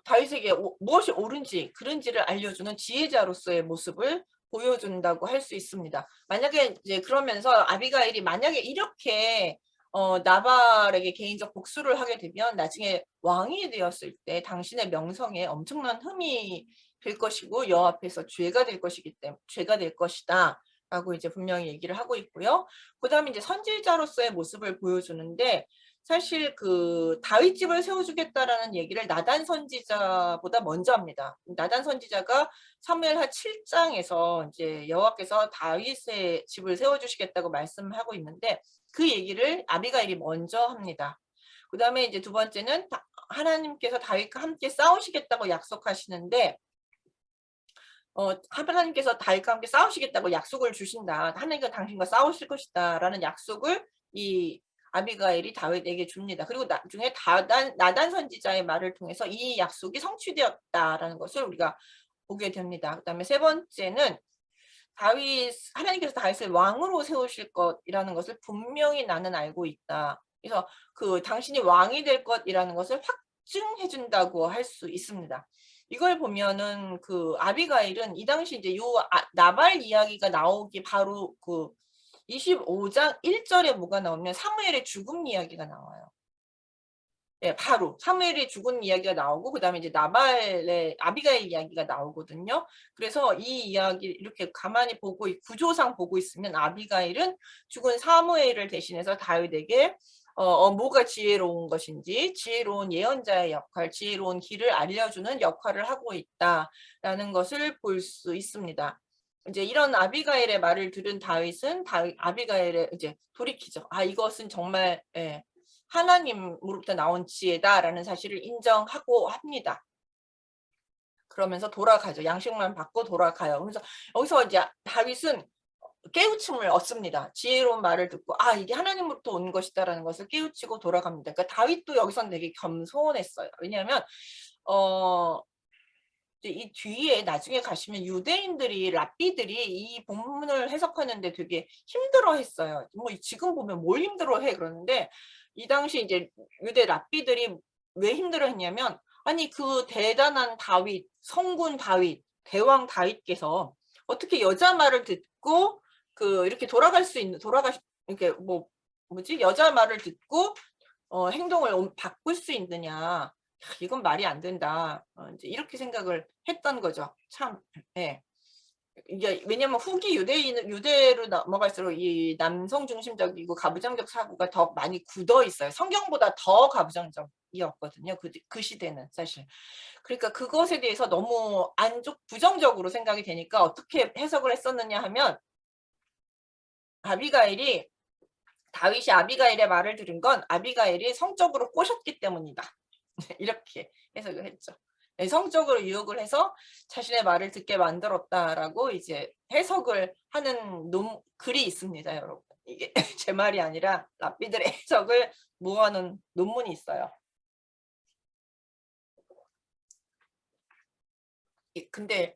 다윗에게 무엇이 옳은지 그른지를 알려주는 지혜자로서의 모습을 보여준다고 할 수 있습니다. 만약에 이제 그러면서 아비가일이 만약에 이렇게 나발에게 개인적 복수를 하게 되면 나중에 왕이 되었을 때 당신의 명성에 엄청난 흠이 될 것이고 여호와 앞에서 죄가 될 것이다 라고 이제 분명히 얘기를 하고 있고요. 그다음에 이제 선지자로서의 모습을 보여주는데, 사실 그 다윗 집을 세워주겠다라는 얘기를 나단 선지자보다 먼저 합니다. 나단 선지자가 사무엘하 7장에서 이제 여호와께서 다윗의 집을 세워주시겠다고 말씀하고 있는데 그 얘기를 아비가일이 먼저 합니다. 그 다음에 이제 두 번째는 하나님께서 다윗과 함께 싸우시겠다고 약속하시는데, 하나님께서 다윗과 함께 싸우시겠다고 약속을 주신다. 하나님과 당신과 싸우실 것이다 라는 약속을 이 아비가일이 다윗에게 줍니다. 그리고 나중에 나단 선지자의 말을 통해서 이 약속이 성취되었다라는 것을 우리가 보게 됩니다. 그다음에 세 번째는 하나님께서 다윗을 왕으로 세우실 것이라는 것을 분명히 나는 알고 있다. 그래서 그 당신이 왕이 될 것이라는 것을 확증해 준다고 할 수 있습니다. 이걸 보면은 그 아비가일은 이 당시 이제 나발 이야기가 나오기 바로 그 25장 1절에 뭐가 나오면 사무엘의 죽음 이야기가 나와요. 예, 바로 사무엘의 죽은 이야기가 나오고 그다음에 이제 나발의 아비가일 이야기가 나오거든요. 그래서 이 이야기를 이렇게 가만히 구조상 보고 있으면 아비가일은 죽은 사무엘을 대신해서 다윗에게 뭐가 지혜로운 것인지, 지혜로운 예언자의 역할, 지혜로운 길을 알려주는 역할을 하고 있다라는 것을 볼 수 있습니다. 이제 이런 아비가일의 말을 들은 다윗은 아비가일에 이제 돌이키죠. 아, 이것은 정말 하나님으로부터 나온 지혜다라는 사실을 인정하고 합니다. 그러면서 돌아가죠. 양식만 받고 돌아가요. 그래서 여기서 이제 다윗은 깨우침을 얻습니다. 지혜로운 말을 듣고 아, 이게 하나님으로부터 온 것이다라는 것을 깨우치고 돌아갑니다. 그러니까 다윗도 여기서는 되게 겸손했어요. 왜냐하면 이 뒤에 나중에 가시면 유대인들이 랍비들이 이 본문을 해석하는데 되게 힘들어했어요. 뭐 지금 보면 뭘 힘들어해 그러는데 이 당시 이제 유대 랍비들이 왜 힘들어했냐면, 아니 그 대단한 다윗, 성군 다윗, 대왕 다윗께서 어떻게 여자 말을 듣고 그 이렇게 이렇게 여자 말을 듣고 행동을 바꿀 수 있느냐. 이건 말이 안 된다. 이제 이렇게 생각을 했던 거죠. 참, 예. 이게 왜냐면 후기 유대로 넘어갈수록 이 남성 중심적이고 가부장적 사고가 더 많이 굳어 있어요. 성경보다 더 가부장적이었거든요. 그 시대는 사실. 그러니까 그것에 대해서 너무 부정적으로 생각이 되니까 어떻게 해석을 했었느냐 하면, 다윗이 아비가일의 말을 들은 건 아비가일이 성적으로 꼬셨기 때문이다. 이렇게 해석을 했죠. 성적으로 유혹을 해서 자신의 말을 듣게 만들었다라고 이제 해석을 하는 글이 있습니다, 여러분. 이게 제 말이 아니라 랍비들의 해석을 모아놓은 논문이 있어요. 근데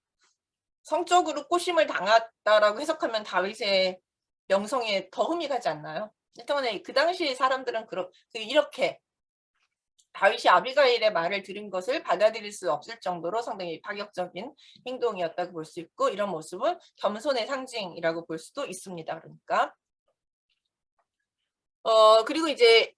성적으로 꼬심을 당했다라고 해석하면 다윗의 명성에 더 흠이 가지 않나요? 때문에 그 당시 사람들은 이렇게 다윗이 아비가일의 말을 들은 것을 받아들일 수 없을 정도로 상당히 파격적인 행동이었다고 볼 수 있고, 이런 모습은 겸손의 상징이라고 볼 수도 있습니다. 그러니까 그리고 이제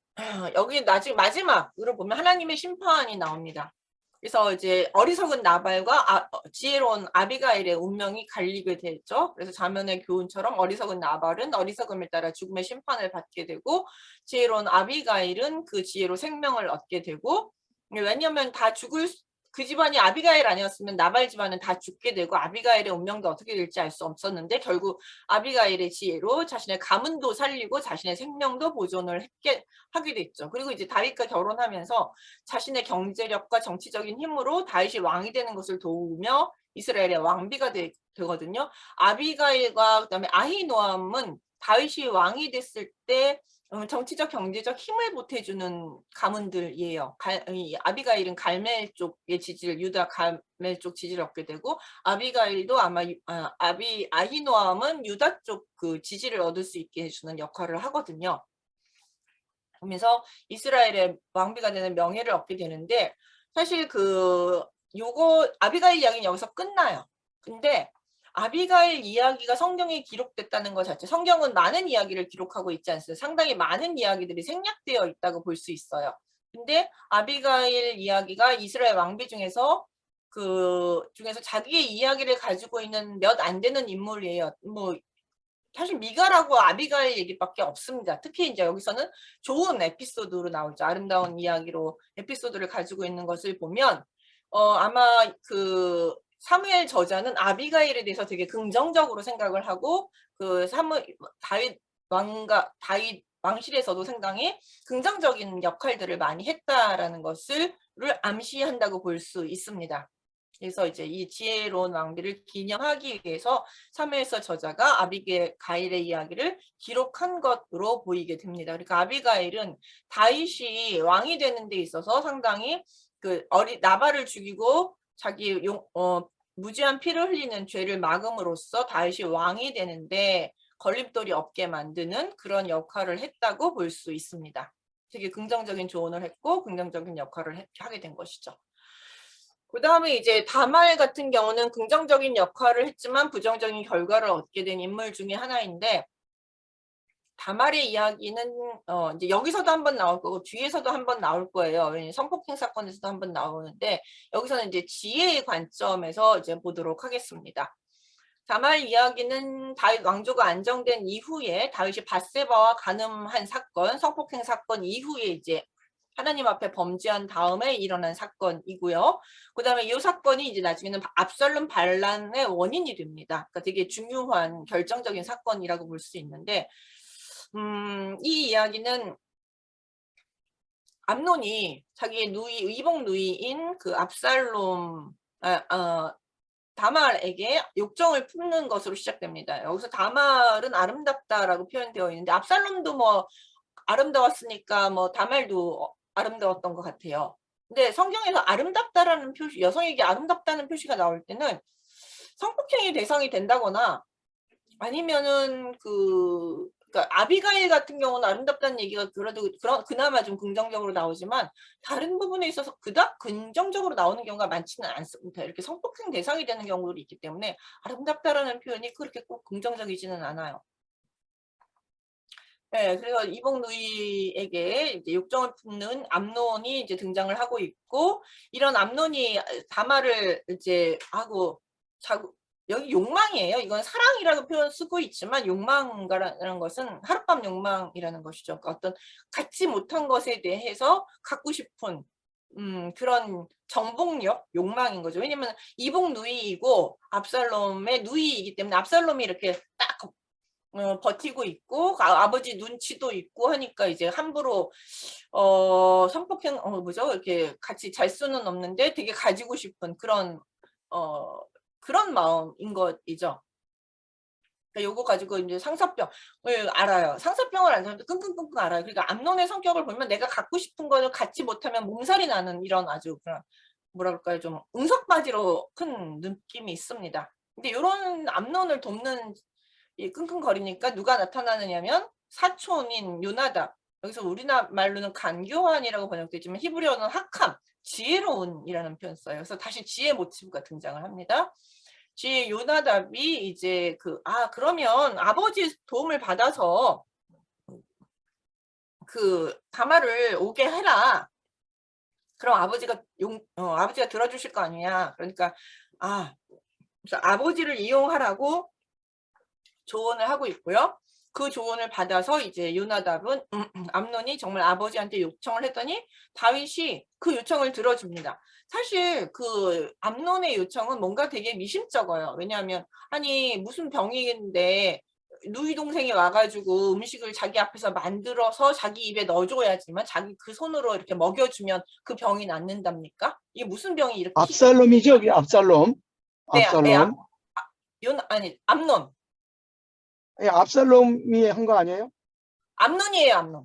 여기 나중에 마지막으로 보면 하나님의 심판이 나옵니다. 그래서 이제 어리석은 나발과 지혜로운 아비가일의 운명이 갈리게 되죠. 그래서 자면의 교훈처럼 어리석은 나발은 어리석음을 따라 죽음의 심판을 받게 되고, 지혜로운 아비가일은 그 지혜로 생명을 얻게 되고, 왜냐하면 그 집안이 아비가일 아니었으면 나발 집안은 다 죽게 되고 아비가일의 운명도 어떻게 될지 알 수 없었는데, 결국 아비가일의 지혜로 자신의 가문도 살리고 자신의 생명도 보존을 하게 됐죠. 그리고 이제 다윗과 결혼하면서 자신의 경제력과 정치적인 힘으로 다윗이 왕이 되는 것을 도우며 이스라엘의 왕비가 되거든요. 아비가일과 그다음에 아히노암은 다윗이 왕이 됐을 때 정치적 경제적 힘을 보태주는 가문들이에요. 아비가일은 갈멜 쪽의 지지를, 유다 갈멜 쪽 지지를 얻게 되고, 아비가일도 아마 아히노암은 유다 쪽 그 지지를 얻을 수 있게 해주는 역할을 하거든요. 그러면서 이스라엘의 왕비가 되는 명예를 얻게 되는데, 사실 아비가일 이야기는 여기서 끝나요. 근데 아비가일 이야기가 성경에 기록됐다는 것 자체, 성경은 많은 이야기를 기록하고 있지 않습니까? 상당히 많은 이야기들이 생략되어 있다고 볼 수 있어요. 근데 아비가일 이야기가 이스라엘 왕비 중에서 자기의 이야기를 가지고 있는 몇 안 되는 인물이에요. 사실 미가라고 아비가일 얘기밖에 없습니다. 특히 이제 여기서는 좋은 에피소드로 나오죠. 아름다운 이야기로 에피소드를 가지고 있는 것을 보면 아마 사무엘 저자는 아비가일에 대해서 되게 긍정적으로 생각을 하고, 다윗 왕실에서도 상당히 긍정적인 역할들을 많이 했다라는 것을 암시한다고 볼 수 있습니다. 그래서 이제 이 지혜로운 왕비를 기념하기 위해서 사무엘서 저자가 아비가일의 이야기를 기록한 것으로 보이게 됩니다. 그러니까 아비가일은 다윗이 왕이 되는 데 있어서 상당히 나발을 죽이고 자기 무지한 피를 흘리는 죄를 막음으로써 다윗이 왕이 되는데 걸림돌이 없게 만드는 그런 역할을 했다고 볼 수 있습니다. 되게 긍정적인 조언을 했고 긍정적인 역할을 하게 된 것이죠. 그 다음에 이제 다말 같은 경우는 긍정적인 역할을 했지만 부정적인 결과를 얻게 된 인물 중에 하나인데, 다말의 이야기는 이제 여기서도 한번 나올 거고 뒤에서도 한번 나올 거예요. 성폭행 사건에서도 한번 나오는데, 여기서는 이제 지혜의 관점에서 이제 보도록 하겠습니다. 다말 이야기는 다윗 왕조가 안정된 이후에 다윗이 밧세바와 간음한 사건, 성폭행 사건 이후에 이제 하나님 앞에 범죄한 다음에 일어난 사건이고요. 그 다음에 이 사건이 이제 나중에는 압살롬 반란의 원인이 됩니다. 그러니까 되게 중요한 결정적인 사건이라고 볼 수 있는데, 이 이야기는 암논이 자기의 이복 누이인 압살롬, 다말에게 욕정을 품는 것으로 시작됩니다. 여기서 다말은 아름답다라고 표현되어 있는데, 압살롬도 아름다웠으니까 다말도 아름다웠던 것 같아요. 근데 성경에서 아름답다라는 표시, 여성에게 아름답다는 표시가 나올 때는 성폭행의 대상이 된다거나 아니면은 그러니까 아비가일 같은 경우는 아름답다는 얘기가 그래도 그나마 좀 긍정적으로 나오지만, 다른 부분에 있어서 그닥 긍정적으로 나오는 경우가 많지는 않습니다. 이렇게 성폭행 대상이 되는 경우도 있기 때문에 아름답다라는 표현이 그렇게 꼭 긍정적이지는 않아요. 네, 그래서 이복 누이에게 이제 욕정을 품는 암논이 이제 등장을 하고 있고, 이런 암논이 다말을 이제 여기 욕망이에요. 이건 사랑이라고 표현 쓰고 있지만 욕망이라는 것은 하룻밤 욕망이라는 것이죠. 그러니까 어떤 갖지 못한 것에 대해서 갖고 싶은 그런 정복력, 욕망인 거죠. 왜냐면 이복 누이이고 압살롬의 누이이기 때문에 압살롬이 이렇게 딱 버티고 있고 아버지 눈치도 있고 하니까 이제 함부로 성폭행 이렇게 같이 잘 수는 없는데 되게 가지고 싶은 그런 마음인 것이죠. 그러니까 요거 가지고 이제 상사병을 알아요. 상사병을 아는 사람도 끙끙끙끙 알아요. 그러니까 암론의 성격을 보면 내가 갖고 싶은 거를 갖지 못하면 몸살이 나는 이런 아주 그런 뭐라 그럴까요? 좀 응석바지로 큰 느낌이 있습니다. 근데 요런 암론을 돕는 이 끙끙거리니까 누가 나타나느냐면 사촌인 요나답. 여기서 우리나라 말로는 간교환이라고 번역되지만 히브리어는 학함, 지혜로운이라는 표현 써요. 그래서 다시 지혜 모티브가 등장을 합니다. 지혜 요나답이 이제 그러면 아버지 도움을 받아서 그 다말을 오게 해라. 그럼 아버지가 아버지가 들어주실 거 아니냐. 그러니까 그래서 아버지를 이용하라고 조언을 하고 있고요. 그 조언을 받아서 이제 요나답은 암논이 정말 아버지한테 요청을 했더니 다윗이 그 요청을 들어줍니다. 사실 그 암논의 요청은 뭔가 되게 미심쩍어요. 왜냐하면 아니 무슨 병인데 누이 동생이 와가지고 음식을 자기 앞에서 만들어서 자기 입에 넣어줘야지만 자기 그 손으로 이렇게 먹여주면 그 병이 낫는답니까? 이게 무슨 병이 이렇게 압살롬이죠? 압살롬. 네, 압살롬. 암논. 예, 압살롬이 한 거 아니에요? 암논이에요, 암논.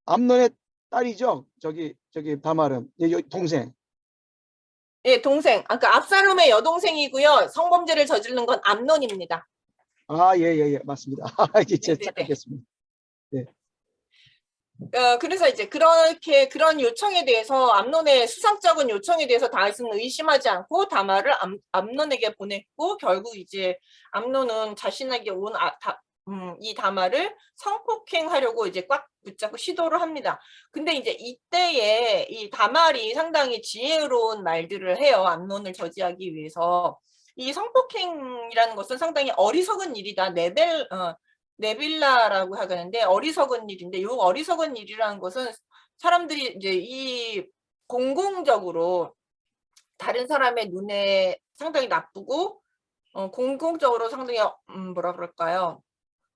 암논의 딸이죠. 저기 다말은 동생. 예, 동생. 그러니까 압살롬의 여동생이고요. 성범죄를 저지르는 건 암논입니다. 예, 맞습니다. 이제 착각했습니다. 네. 그래서 이제 그런 요청에 대해서 암논의 수상적인 요청에 대해서 다윗은 의심하지 않고 다말을 암논에게 보냈고 결국 이제 암논은 자신에게 온 이 다말을 성폭행하려고 이제 꽉 붙잡고 시도를 합니다. 근데 이제 이때에 이 다말이 상당히 지혜로운 말들을 해요. 암논을 저지하기 위해서. 이 성폭행이라는 것은 상당히 어리석은 일이다. 네빌라라고 하는데 어리석은 일인데 이 어리석은 일이라는 것은 사람들이 이제 이 공공적으로 다른 사람의 눈에 상당히 나쁘고 공공적으로 상당히 뭐라 그럴까요?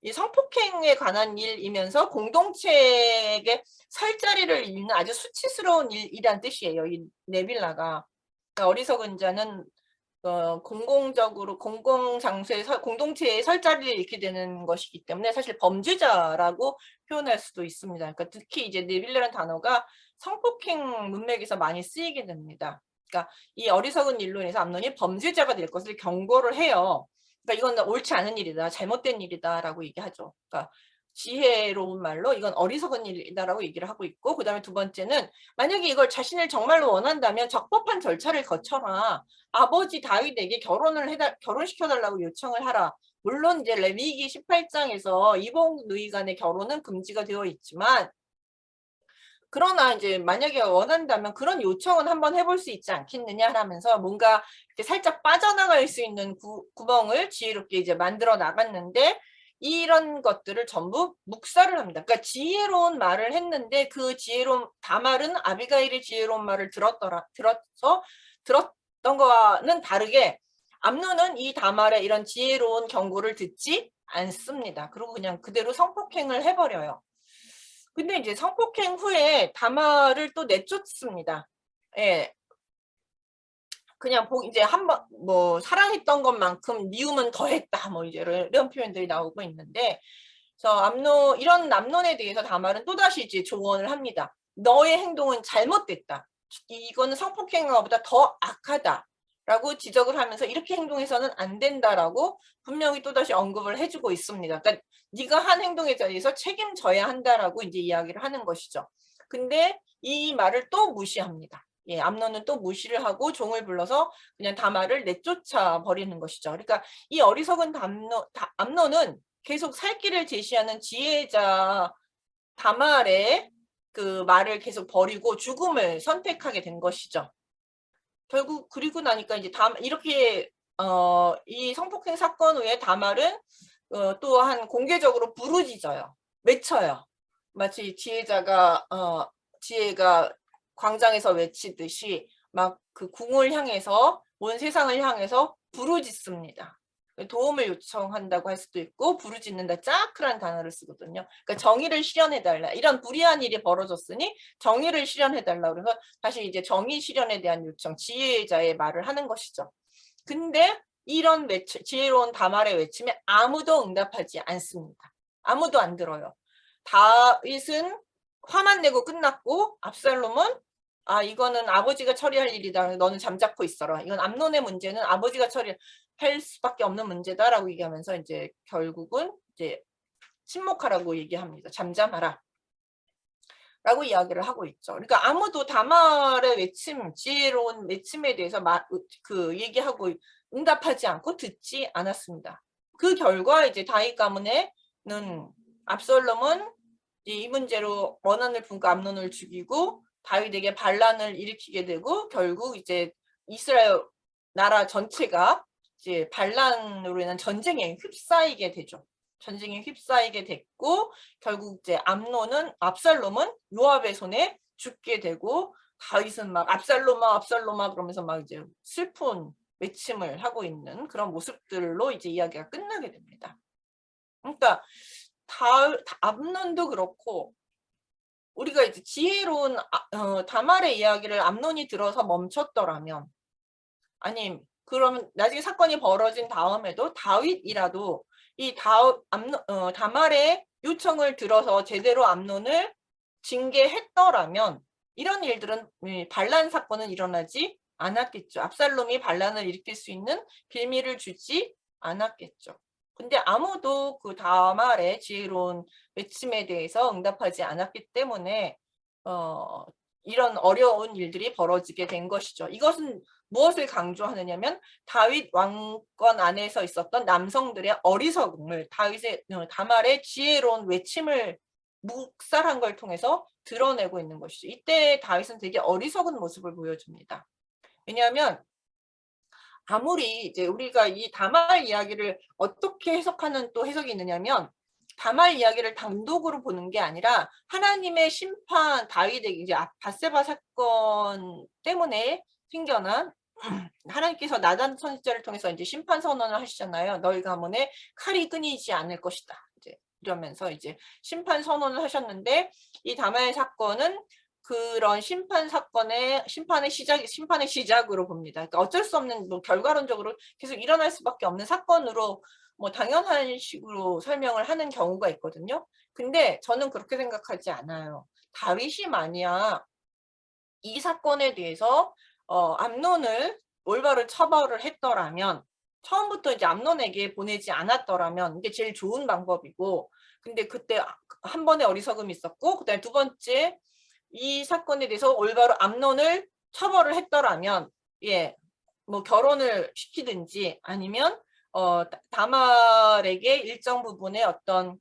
이 성폭행에 관한 일이면서 공동체에게 살 자리를 잃는 아주 수치스러운 일이란 뜻이에요. 이 네빌라가. 그러니까 어리석은 자는 공공적으로 공공장소에 공동체에 설 자리를 잃게 되는 것이기 때문에 사실 범죄자라고 표현할 수도 있습니다. 그러니까 특히 이제 네빌라라는 단어가 성폭행 문맥에서 많이 쓰이게 됩니다. 그러니까 이 어리석은 일로 인해서 암논이 범죄자가 될 것을 경고를 해요. 그러니까 이건 옳지 않은 일이다, 잘못된 일이다라고 얘기하죠. 그러니까 지혜로운 말로 이건 어리석은 일이다라고 얘기를 하고 있고, 그 다음에 두 번째는 만약에 이걸 자신을 정말로 원한다면 적법한 절차를 거쳐라. 아버지 다윗에게 결혼시켜달라고 요청을 하라. 물론 이제 레위기 18장에서 이복 누이 간의 결혼은 금지가 되어 있지만, 그러나 이제 만약에 원한다면 그런 요청은 한번 해볼 수 있지 않겠느냐 하면서 뭔가 이렇게 살짝 빠져나갈 수 있는 구멍을 지혜롭게 이제 만들어 나갔는데, 이런 것들을 전부 묵살을 합니다. 그러니까 지혜로운 말을 했는데 그 지혜로운 다말은 아비가일의 지혜로운 말을 들었던 거와는 다르게 암논은 이 다말의 이런 지혜로운 경고를 듣지 않습니다. 그리고 그냥 그대로 성폭행을 해버려요. 근데 이제 성폭행 후에 다말을 또 내쫓습니다. 예. 그냥 이제 한번 뭐 사랑했던 것만큼 미움은 더했다 뭐 이제 이런 표현들이 나오고 있는데, 그래서 이런 암논에 대해서 다말은 또다시 이제 조언을 합니다. 너의 행동은 잘못됐다. 이거는 성폭행보다 더 악하다라고 지적을 하면서 이렇게 행동해서는 안 된다라고 분명히 또다시 언급을 해주고 있습니다. 그러니까 네가 한 행동에 대해서 책임져야 한다라고 이제 이야기를 하는 것이죠. 근데 이 말을 또 무시합니다. 예, 암논은 또 무시를 하고 종을 불러서 그냥 다말을 내쫓아 버리는 것이죠. 그러니까 이 어리석은 암논은 계속 살 길을 제시하는 지혜자 다말의 그 말을 계속 버리고 죽음을 선택하게 된 것이죠. 결국 그리고 나니까 이제 이렇게 이 성폭행 사건 후에 다말은 또한 공개적으로 부르짖어요. 외쳐요. 마치 지혜가 광장에서 외치듯이 막 그 궁을 향해서 온 세상을 향해서 부르짖습니다. 도움을 요청한다고 할 수도 있고 부르짖는다 짜크란 단어를 쓰거든요. 그러니까 정의를 실현해달라. 이런 불의한 일이 벌어졌으니 정의를 실현해달라. 그래서 다시 이제 정의 실현에 대한 요청, 지혜자의 말을 하는 것이죠. 근데 이런 지혜로운 다말의 외침에 아무도 응답하지 않습니다. 아무도 안 들어요. 다윗은 화만 내고 끝났고 압살롬은 이거는 아버지가 처리할 일이다. 너는 잠자코 있어라. 이건 암논의 문제는 아버지가 처리할 수밖에 없는 문제다라고 얘기하면서 이제 결국은 이제 침묵하라고 얘기합니다. 잠잠하라. 라고 이야기를 하고 있죠. 그러니까 아무도 다말의 외침, 지혜로운 외침에 대해서 얘기하고 응답하지 않고 듣지 않았습니다. 그 결과 이제 다윗 가문에는 압살롬은 이 문제로 원한을 품고 암논을 죽이고 다윗에게 반란을 일으키게 되고 결국 이제 이스라엘 나라 전체가 이제 반란으로 인한 전쟁에 휩싸이게 되죠. 전쟁에 휩싸이게 됐고 결국 이제 압살롬은 요압의 손에 죽게 되고 다윗은 막 압살롬아 그러면서 막 이제 슬픈 외침을 하고 있는 그런 모습들로 이제 이야기가 끝나게 됩니다. 그러니까 암논도 그렇고 우리가 이제 지혜로운 다말의 이야기를 암논이 들어서 멈췄더라면 아님 그러면 나중에 사건이 벌어진 다음에도 다윗이라도 이 다말의 요청을 들어서 제대로 암논을 징계했더라면 이런 일들은 반란 사건은 일어나지 않았겠죠. 압살롬이 반란을 일으킬 수 있는 빌미를 주지 않았겠죠. 근데 아무도 그 다말의 지혜로운 외침에 대해서 응답하지 않았기 때문에 이런 어려운 일들이 벌어지게 된 것이죠. 이것은 무엇을 강조하느냐면 다윗 왕권 안에서 있었던 남성들의 어리석음을 다말의 지혜로운 외침을 묵살한 걸 통해서 드러내고 있는 것이죠. 이때 다윗은 되게 어리석은 모습을 보여줍니다. 왜냐하면 아무리 이제 우리가 이 다말 이야기를 어떻게 해석하는 또 해석이 있느냐면 다말 이야기를 단독으로 보는 게 아니라 하나님의 심판 다윗에게 이제 밧세바 사건 때문에 생겨난 하나님께서 나단 선지자를 통해서 이제 심판 선언을 하시잖아요. 너희 가문에 칼이 끊이지 않을 것이다. 이제 이러면서 이제 심판 선언을 하셨는데 이 다말 사건은 그런 심판의 시작으로 봅니다. 그러니까 어쩔 수 없는 결과론적으로 계속 일어날 수밖에 없는 사건으로 당연한 식으로 설명을 하는 경우가 있거든요. 근데 저는 그렇게 생각하지 않아요. 다윗이 만약 이 사건에 대해서 암논을 올바로 처벌을 했더라면 처음부터 이제 암논에게 보내지 않았더라면 이게 제일 좋은 방법이고 근데 그때 한 번의 어리석음이 있었고 그다음에 두 번째 이 사건에 대해서 올바로 암논을 처벌을 했더라면 결혼을 시키든지 아니면 다말에게 일정 부분의 어떤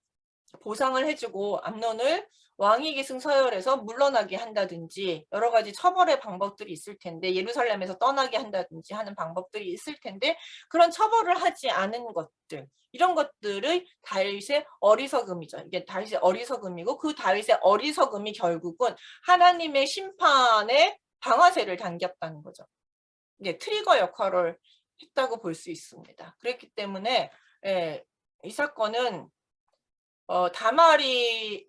보상을 해주고 암논을 왕위계 승서열에서 물러나게 한다든지 여러 가지 처벌의 방법들이 있을 텐데 예루살렘에서 떠나게 한다든지 하는 방법들이 있을 텐데 그런 처벌을 하지 않은 것들 이런 것들의 다윗의 어리석음이죠. 이게 다윗의 어리석음이고 그 다윗의 어리석음이 결국은 하나님의 심판에 방아쇠를 당겼다는 거죠. 이게 트리거 역할을 했다고 볼 수 있습니다. 그렇기 때문에 이 사건은 다말이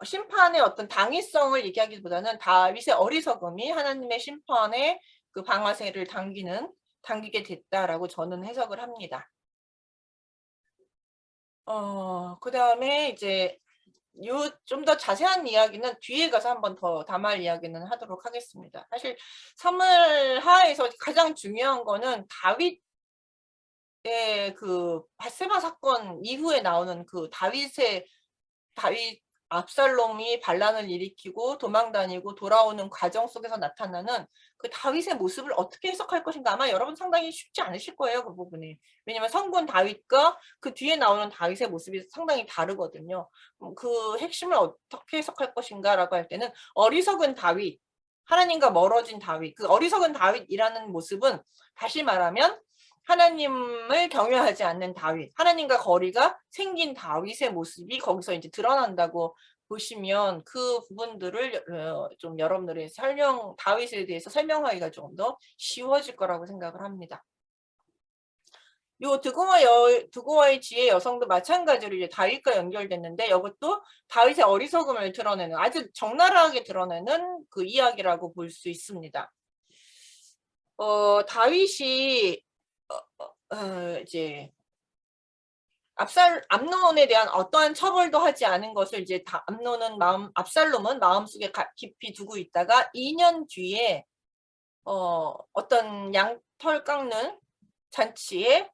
심판의 어떤 당위성을 얘기하기보다는 다윗의 어리석음이 하나님의 심판에 그 방아쇠를 당기게 됐다라고 저는 해석을 합니다. 그 다음에 이제 좀 더 자세한 이야기는 뒤에 가서 한번 더 다말 이야기는 하도록 하겠습니다. 사실 사무엘하에서 가장 중요한 거는 다윗의 그 밧세바 사건 이후에 나오는 그 다윗 압살롬이 반란을 일으키고 도망다니고 돌아오는 과정 속에서 나타나는 그 다윗의 모습을 어떻게 해석할 것인가 아마 여러분 상당히 쉽지 않으실 거예요. 그 부분이. 왜냐하면 성군 다윗과 그 뒤에 나오는 다윗의 모습이 상당히 다르거든요. 그 핵심을 어떻게 해석할 것인가 라고 할 때는 어리석은 다윗, 하나님과 멀어진 다윗, 그 어리석은 다윗이라는 모습은 다시 말하면 하나님을 경외하지 않는 다윗, 하나님과 거리가 생긴 다윗의 모습이 거기서 이제 드러난다고 보시면 그 부분들을 좀 여러분들의 다윗에 대해서 설명하기가 조금 더 쉬워질 거라고 생각을 합니다. 요 드고와의 지혜 여성도 마찬가지로 이제 다윗과 연결됐는데 이것도 다윗의 어리석음을 드러내는 아주 적나라하게 드러내는 그 이야기라고 볼 수 있습니다. 다윗이 이제 암논에 대한 어떠한 처벌도 하지 않은 것을 이제 압살롬은 마음속에 깊이 두고 있다가 2년 뒤에 어떤 양털 깎는 잔치에서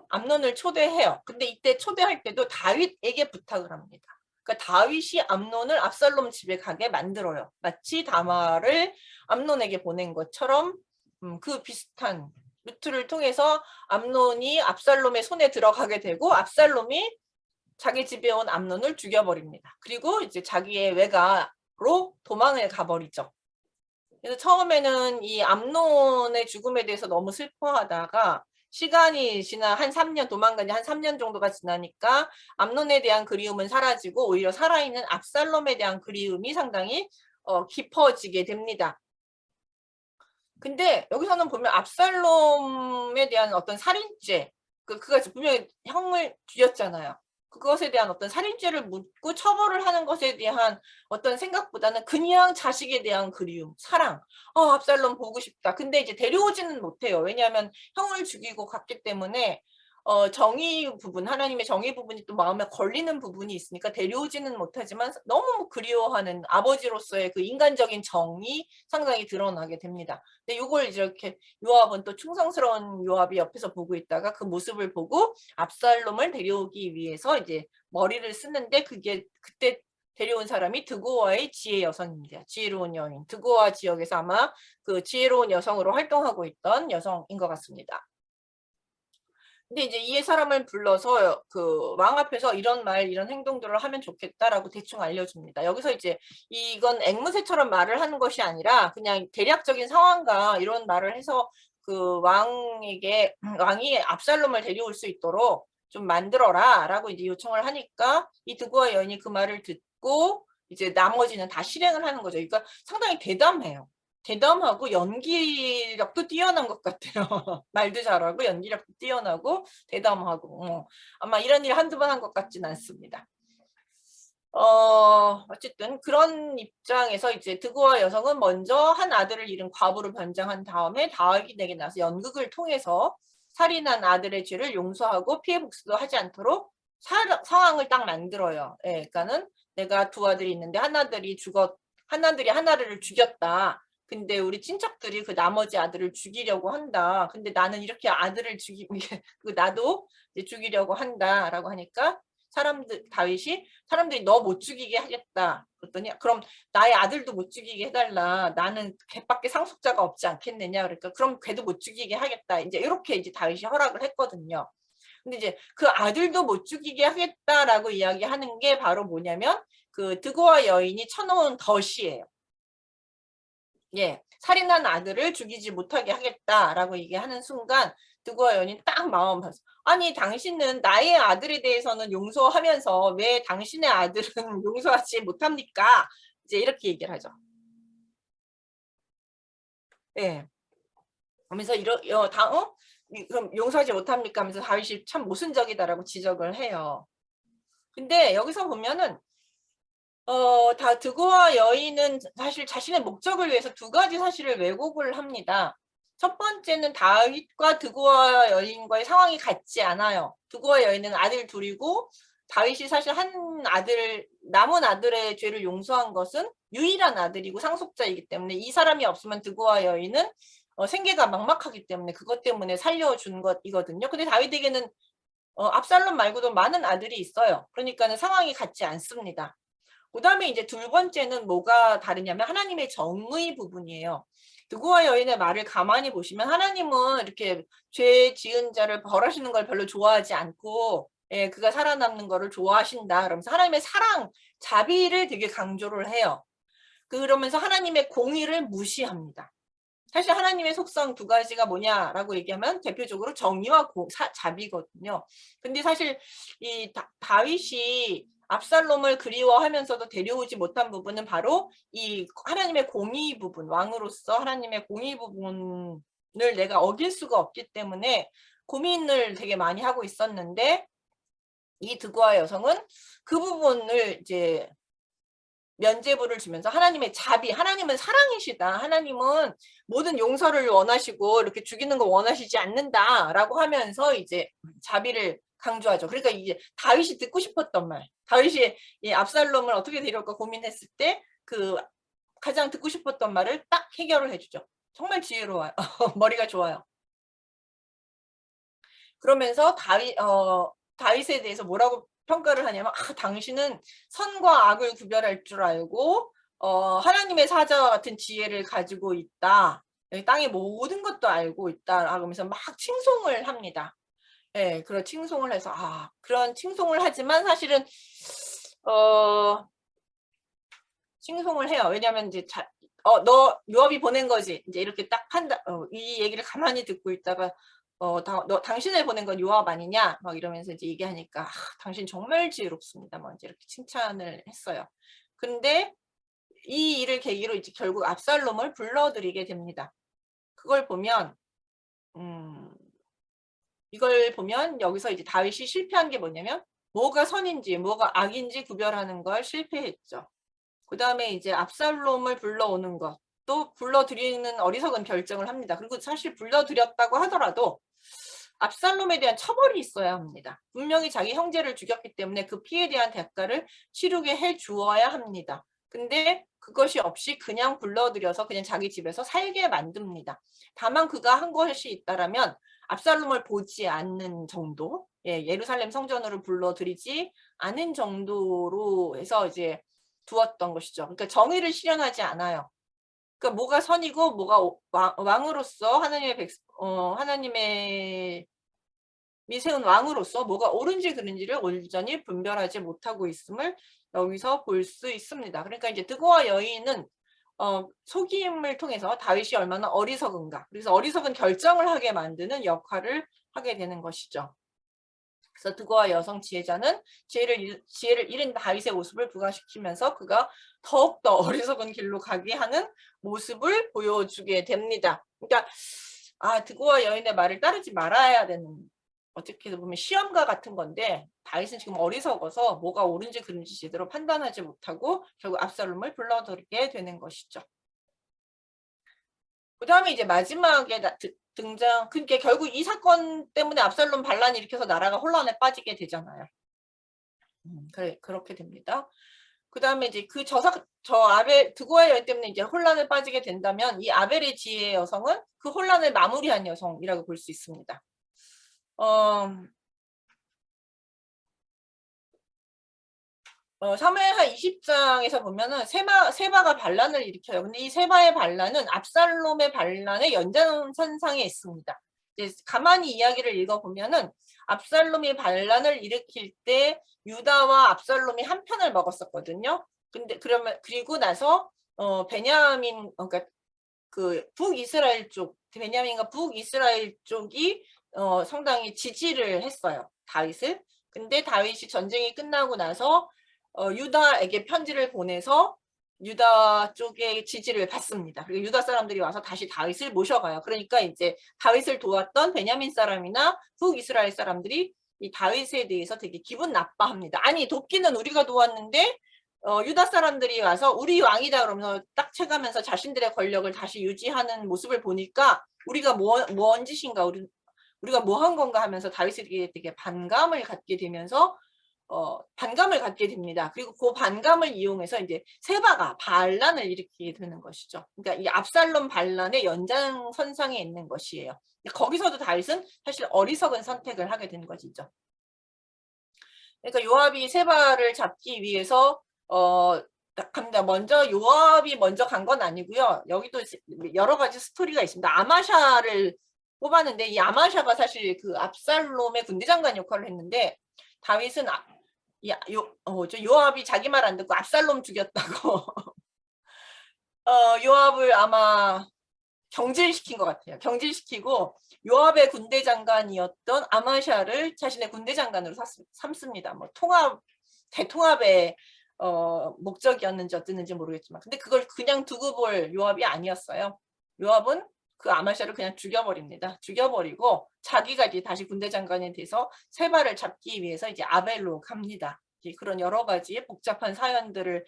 암논을 초대해요. 근데 이때 초대할 때도 다윗에게 부탁을 합니다. 그러니까 다윗이 암논을 압살롬 집에 가게 만들어요. 마치 다말을 암논에게 보낸 것처럼 그 비슷한 루트를 통해서 암논이 압살롬의 손에 들어가게 되고 압살롬이 자기 집에 온 암논을 죽여버립니다. 그리고 이제 자기의 외가로 도망을 가버리죠. 그래서 처음에는 이 암논의 죽음에 대해서 너무 슬퍼하다가 시간이 지나 한 3년, 도망간 지 한 3년 정도가 지나니까 암논에 대한 그리움은 사라지고 오히려 살아있는 압살롬에 대한 그리움이 상당히 깊어지게 됩니다. 근데 여기서는 보면 압살롬에 대한 어떤 살인죄, 그가 분명히 형을 죽였잖아요. 그것에 대한 어떤 살인죄를 묻고 처벌을 하는 것에 대한 어떤 생각보다는 그냥 자식에 대한 그리움, 사랑. 압살롬 보고 싶다. 근데 이제 데려오지는 못해요. 왜냐하면 형을 죽이고 갔기 때문에 정의 부분, 하나님의 정의 부분이 또 마음에 걸리는 부분이 있으니까 데려오지는 못하지만 너무 그리워하는 아버지로서의 그 인간적인 정이 상당히 드러나게 됩니다. 근데 이걸 이렇게 요압은 또 충성스러운 요압이 옆에서 보고 있다가 그 모습을 보고 압살롬을 데려오기 위해서 이제 머리를 쓰는데 그때 데려온 사람이 드고아의 지혜 여성입니다. 지혜로운 여인. 드고아 지역에서 아마 그 지혜로운 여성으로 활동하고 있던 여성인 것 같습니다. 근데 이제 이 사람을 불러서 그 왕 앞에서 이런 행동들을 하면 좋겠다라고 대충 알려줍니다. 여기서 이제 이건 앵무새처럼 말을 하는 것이 아니라 그냥 대략적인 상황과 이런 말을 해서 그 왕이 압살롬을 데려올 수 있도록 좀 만들어라 라고 이제 요청을 하니까 이 드고아 여인이 그 말을 듣고 이제 나머지는 다 실행을 하는 거죠. 그러니까 상당히 대담해요. 대담하고 연기력도 뛰어난 것 같아요. 말도 잘하고 연기력도 뛰어나고 대담하고 아마 이런 일 한두 번 한 것 같진 않습니다. 어쨌든 그런 입장에서 이제 드고아 여성은 먼저 한 아들을 잃은 과부로 변장한 다음에 다윗에게 나서 연극을 통해서 살인한 아들의 죄를 용서하고 피해 복수도 하지 않도록 상황을 딱 만들어요. 예, 그러니까는 내가 두 아들이 있는데 하나들이 하나를 죽였다. 근데 우리 친척들이 그 나머지 아들을 죽이려고 한다. 근데 나는 이렇게 아들을 나도 이제 죽이려고 한다라고 하니까 다윗이 사람들이 너 못 죽이게 하겠다. 그랬더니 그럼 나의 아들도 못 죽이게 해달라. 나는 걔밖에 상속자가 없지 않겠느냐. 그러니까 그럼 걔도 못 죽이게 하겠다. 이제 이렇게 이제 다윗이 허락을 했거든요. 근데 이제 그 아들도 못 죽이게 하겠다라고 이야기하는 게 바로 뭐냐면 그 드고아 여인이 쳐놓은 덫이에요. 예, 살인한 아들을 죽이지 못하게 하겠다라고 얘기하는 순간 드고아 여인이 딱 마음 봤어. 아니 당신은 나의 아들에 대해서는 용서하면서 왜 당신의 아들은 용서하지 못합니까? 이제 이렇게 얘기를 하죠. 예. 그러면서 그럼 용서하지 못합니까? 하면서 다윗이 참 모순적이다라고 지적을 해요. 근데 여기서 보면은 드고아 여인은 사실 자신의 목적을 위해서 두 가지 사실을 왜곡을 합니다. 첫 번째는 다윗과 드고아 여인과의 상황이 같지 않아요. 드고아 여인은 아들 둘이고 다윗이 사실 남은 아들의 죄를 용서한 것은 유일한 아들이고 상속자이기 때문에 이 사람이 없으면 드고아 여인은 생계가 막막하기 때문에 그것 때문에 살려준 것이거든요. 근데 다윗에게는 압살롬 말고도 많은 아들이 있어요. 그러니까는 상황이 같지 않습니다. 그 다음에 이제 두 번째는 뭐가 다르냐면 하나님의 정의 부분이에요. 드고아 여인의 말을 가만히 보시면 하나님은 이렇게 죄 지은 자를 벌하시는 걸 별로 좋아하지 않고 예, 그가 살아남는 거를 좋아하신다. 그러면서 하나님의 사랑, 자비를 되게 강조를 해요. 그러면서 하나님의 공의를 무시합니다. 사실 하나님의 속성 두 가지가 뭐냐라고 얘기하면 대표적으로 정의와 자비거든요. 근데 사실 이 다윗이 압살롬을 그리워하면서도 데려오지 못한 부분은 바로 이 하나님의 공의 부분, 왕으로서 하나님의 공의 부분을 내가 어길 수가 없기 때문에 고민을 되게 많이 하고 있었는데 이 드고아 여성은 그 부분을 이제 면죄부를 주면서 하나님의 자비, 하나님은 사랑이시다. 하나님은 모든 용서를 원하시고 이렇게 죽이는 거 원하시지 않는다라고 하면서 이제 자비를 강조하죠. 그러니까 이제 다윗이 듣고 싶었던 말, 다윗이 이 압살롬을 어떻게 데려올까 고민했을 때 그 가장 듣고 싶었던 말을 딱 해결을 해주죠. 정말 지혜로워요. 머리가 좋아요. 그러면서 다윗에 대해서 뭐라고 평가를 하냐면, 당신은 선과 악을 구별할 줄 알고 하나님의 사자와 같은 지혜를 가지고 있다. 땅의 모든 것도 알고 있다. 그러면서 막 칭송을 합니다. 예, 그런 칭송을 해서 그런 칭송을 하지만 사실은 칭송을 해요. 왜냐하면 이제 너 요압이 보낸 거지. 이제 이렇게 딱 이 얘기를 가만히 듣고 있다가 당신을 보낸 건 요압 아니냐? 막 이러면서 이제 얘기하니까 당신 정말 지혜롭습니다. 뭐 이제 이렇게 칭찬을 했어요. 근데 이 일을 계기로 이제 결국 압살롬을 불러들이게 됩니다. 이걸 보면 여기서 이제 다윗이 실패한 게 뭐냐면 뭐가 선인지 뭐가 악인지 구별하는 걸 실패했죠. 그 다음에 이제 압살롬을 불러오는 것, 또 불러들이는 어리석은 결정을 합니다. 그리고 사실 불러들였다고 하더라도 압살롬에 대한 처벌이 있어야 합니다. 분명히 자기 형제를 죽였기 때문에 그 피해에 대한 대가를 치르게 해 주어야 합니다. 근데 그것이 없이 그냥 불러들여서 그냥 자기 집에서 살게 만듭니다. 다만 그가 한 것이 있다라면 압살롬을 보지 않는 정도, 예루살렘 성전으로 불러들이지 않은 정도로 해서 이제 두었던 것이죠. 그러니까 정의를 실현하지 않아요. 그러니까 뭐가 선이고 뭐가 왕으로서 하나님의 세운 왕으로서 뭐가 옳은지 그른지를 온전히 분별하지 못하고 있음을 여기서 볼 수 있습니다. 그러니까 이제 드고와 여인은 속임을 통해서 다윗이 얼마나 어리석은가, 그래서 어리석은 결정을 하게 만드는 역할을 하게 되는 것이죠. 그래서 드고와 여성 지혜자는 지혜를 잃은 다윗의 모습을 부각시키면서 그가 더욱더 어리석은 길로 가게 하는 모습을 보여주게 됩니다. 그러니까 드고와 여인의 말을 따르지 말아야 되는, 어떻게 보면 시험과 같은 건데 다윗은 지금 어리석어서 뭐가 옳은지 그른지 제대로 판단하지 못하고 결국 압살롬을 불러들이게 되는 것이죠. 그 다음에 이제 마지막에 등장, 그러니까 결국 이 사건 때문에 압살롬 반란이 일으켜서 나라가 혼란에 빠지게 되잖아요. 그렇게 됩니다. 그 다음에 이제 드고와 여인 때문에 이제 혼란에 빠지게 된다면 이 아벨의 지혜의 여성은 그 혼란을 마무리한 여성이라고 볼 수 있습니다. 사무엘하 20장에서 보면은 세바가 반란을 일으켜요. 근데 이 세바의 반란은 압살롬의 반란의 연장선상에 있습니다. 이제 가만히 이야기를 읽어보면은 압살롬이 반란을 일으킬 때 유다와 압살롬이 한 편을 먹었었거든요. 그리고 나서 베냐민, 그러니까 그 북이스라엘 쪽, 베냐민과 북이스라엘 쪽이 상당히 지지를 했어요, 다윗을. 근데 다윗이 전쟁이 끝나고 나서 유다에게 편지를 보내서 유다 쪽의 지지를 받습니다. 그리고 유다 사람들이 와서 다시 다윗을 모셔가요. 그러니까 이제 다윗을 도왔던 베냐민 사람이나 북이스라엘 사람들이 이 다윗에 대해서 되게 기분 나빠합니다. 아니, 돕기는 우리가 도왔는데 유다 사람들이 와서 우리 왕이다 그러면서 딱 채가면서 자신들의 권력을 다시 유지하는 모습을 보니까 우리가 뭔 짓인가, 우리가 뭐 한 건가 하면서 다윗에게 되게 반감을 갖게 되면서 반감을 갖게 됩니다. 그리고 그 반감을 이용해서 이제 세바가 반란을 일으키게 되는 것이죠. 그러니까 이 압살롬 반란의 연장선상에 있는 것이에요. 거기서도 다윗은 사실 어리석은 선택을 하게 되는 것이죠. 그러니까 요압이 세바를 잡기 위해서 갑니다. 요압이 먼저 간 건 아니고요. 여기도 여러 가지 스토리가 있습니다. 아마샤를 뽑았는데 이 아마샤가 사실 그 압살롬의 군대장관 역할을 했는데 다윗은 요압이 자기 말 안 듣고 압살롬 죽였다고 요압을 아마 경질시킨 것 같아요. 경질시키고 요압의 군대 장관이었던 아마샤를 자신의 군대 장관으로 삼습니다. 뭐 대통합의 목적이었는지 어땠는지 모르겠지만, 근데 그걸 그냥 두고 볼 요압이 아니었어요. 요압은 그 아마샤를 그냥 죽여버립니다. 죽여버리고 자기가 이제 다시 군대 장관이 돼서 세바를 잡기 위해서 이제 아벨로 갑니다. 그런 여러 가지 복잡한 사연들을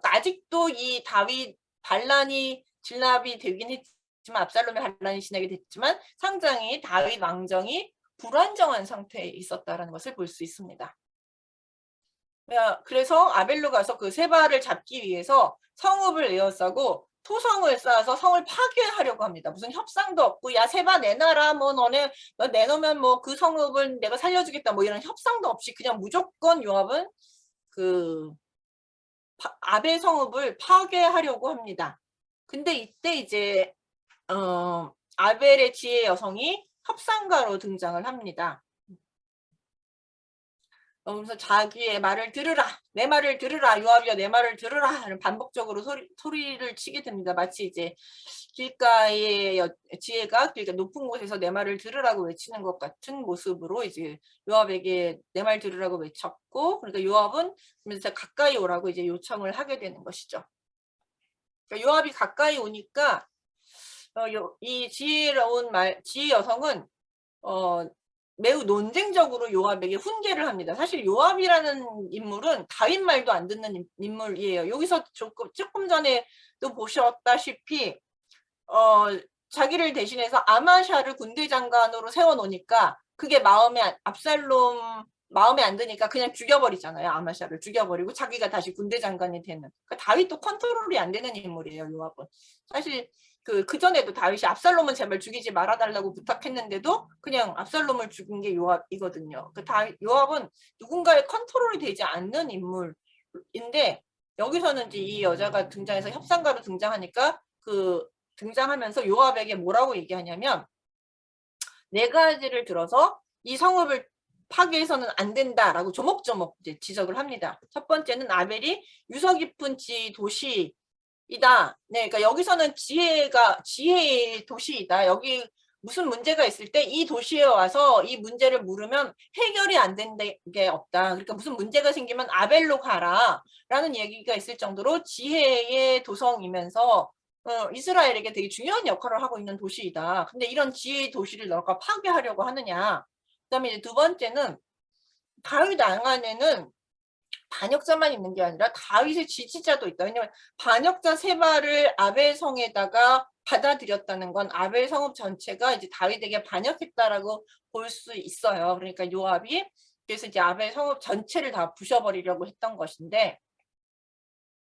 아직도 이 다윗 반란이 진압이 되긴 했지만 압살롬의 반란이 진압이 됐지만 상당히 다윗 왕정이 불안정한 상태에 있었다라는 것을 볼 수 있습니다. 그래서 아벨로 가서 그 세바를 잡기 위해서 성읍을 에워싸고 토성을 쌓아서 성을 파괴하려고 합니다. 무슨 협상도 없고 야 세바 내놔라 뭐 너 내놓으면 뭐 그 성읍을 내가 살려주겠다 뭐 이런 협상도 없이 그냥 무조건 요압은 그 아벨 성읍을 파괴하려고 합니다. 근데 이때 이제 아벨의 지혜 여성이 협상가로 등장을 합니다. 그래서 자기의 말을 들으라, 내 말을 들으라, 요압이여 내 말을 들으라 반복적으로 소리를 치게 됩니다. 마치 이제 길가의 지혜가 그러니까 높은 곳에서 내 말을 들으라고 외치는 것 같은 모습으로 이제 요압에게 내 말 들으라고 외쳤고, 그러니까 요압은 그래서 가까이 오라고 이제 요청을 하게 되는 것이죠. 그러니까 요압이 가까이 오니까 이 지혜로운 지혜 여성은 매우 논쟁적으로 요압에게 훈계를 합니다. 사실 요압이라는 인물은 다윗 말도 안 듣는 인물이에요. 여기서 조금 전에도 보셨다시피 자기를 대신해서 아마샤를 군대 장관으로 세워놓으니까 그게 압살롬 마음에 안 드니까 그냥 죽여버리잖아요. 아마샤를 죽여버리고 자기가 다시 군대 장관이 되는. 그러니까 다윗도 컨트롤이 안 되는 인물이에요. 요압은. 사실 그 전에도 다윗이 압살롬은 제발 죽이지 말아달라고 부탁했는데도 그냥 압살롬을 죽인 게 요압이거든요. 요압은 누군가의 컨트롤이 되지 않는 인물인데 여기서는 이제 이 여자가 등장해서 협상가로 등장하니까 등장하면서 요압에게 뭐라고 얘기하냐면 4가지를 들어서 이 성읍을 파괴해서는 안 된다라고 조목조목 이제 지적을 합니다. 첫 번째는 아벨이 유서 깊은 도시 이다. 네, 그러니까 여기서는 지혜의 도시이다. 여기 무슨 문제가 있을 때 이 도시에 와서 이 문제를 물으면 해결이 안 되는 게 없다. 그러니까 무슨 문제가 생기면 아벨로 가라 라는 얘기가 있을 정도로 지혜의 도성이면서 이스라엘에게 되게 중요한 역할을 하고 있는 도시이다. 근데 이런 지혜의 도시를 너가 파괴하려고 하느냐. 그다음에 이제 두 번째는 다윗 안에는 반역자만 있는 게 아니라 다윗의 지지자도 있다. 왜냐하면 반역자 세바를 아벨 성에다가 받아들였다는 건 아벨 성읍 전체가 이제 다윗에게 반역했다라고 볼 수 있어요. 그러니까 요압이 그래서 이제 아벨 성읍 전체를 다 부셔버리려고 했던 것인데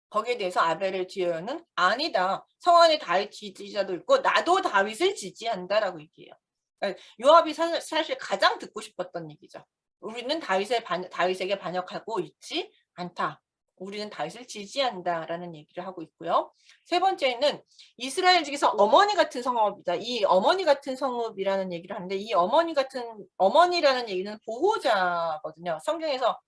거기에 대해서 아벨의 지혜는 아니다. 성 안에 다윗 지지자도 있고 나도 다윗을 지지한다라고 얘기해요. 그러니까 요압이 사실 가장 듣고 싶었던 얘기죠. 우리는 다윗에게 반역하고 있지 않다. 우리는 다윗을 지지한다라는 얘기를 하고 있고요. 세 번째는 이스라엘 중에서 어머니 같은 성읍이다. 이 어머니 같은 성읍이라는 얘기를 하는데 이 어머니라는 얘기는 보호자거든요. 성경에서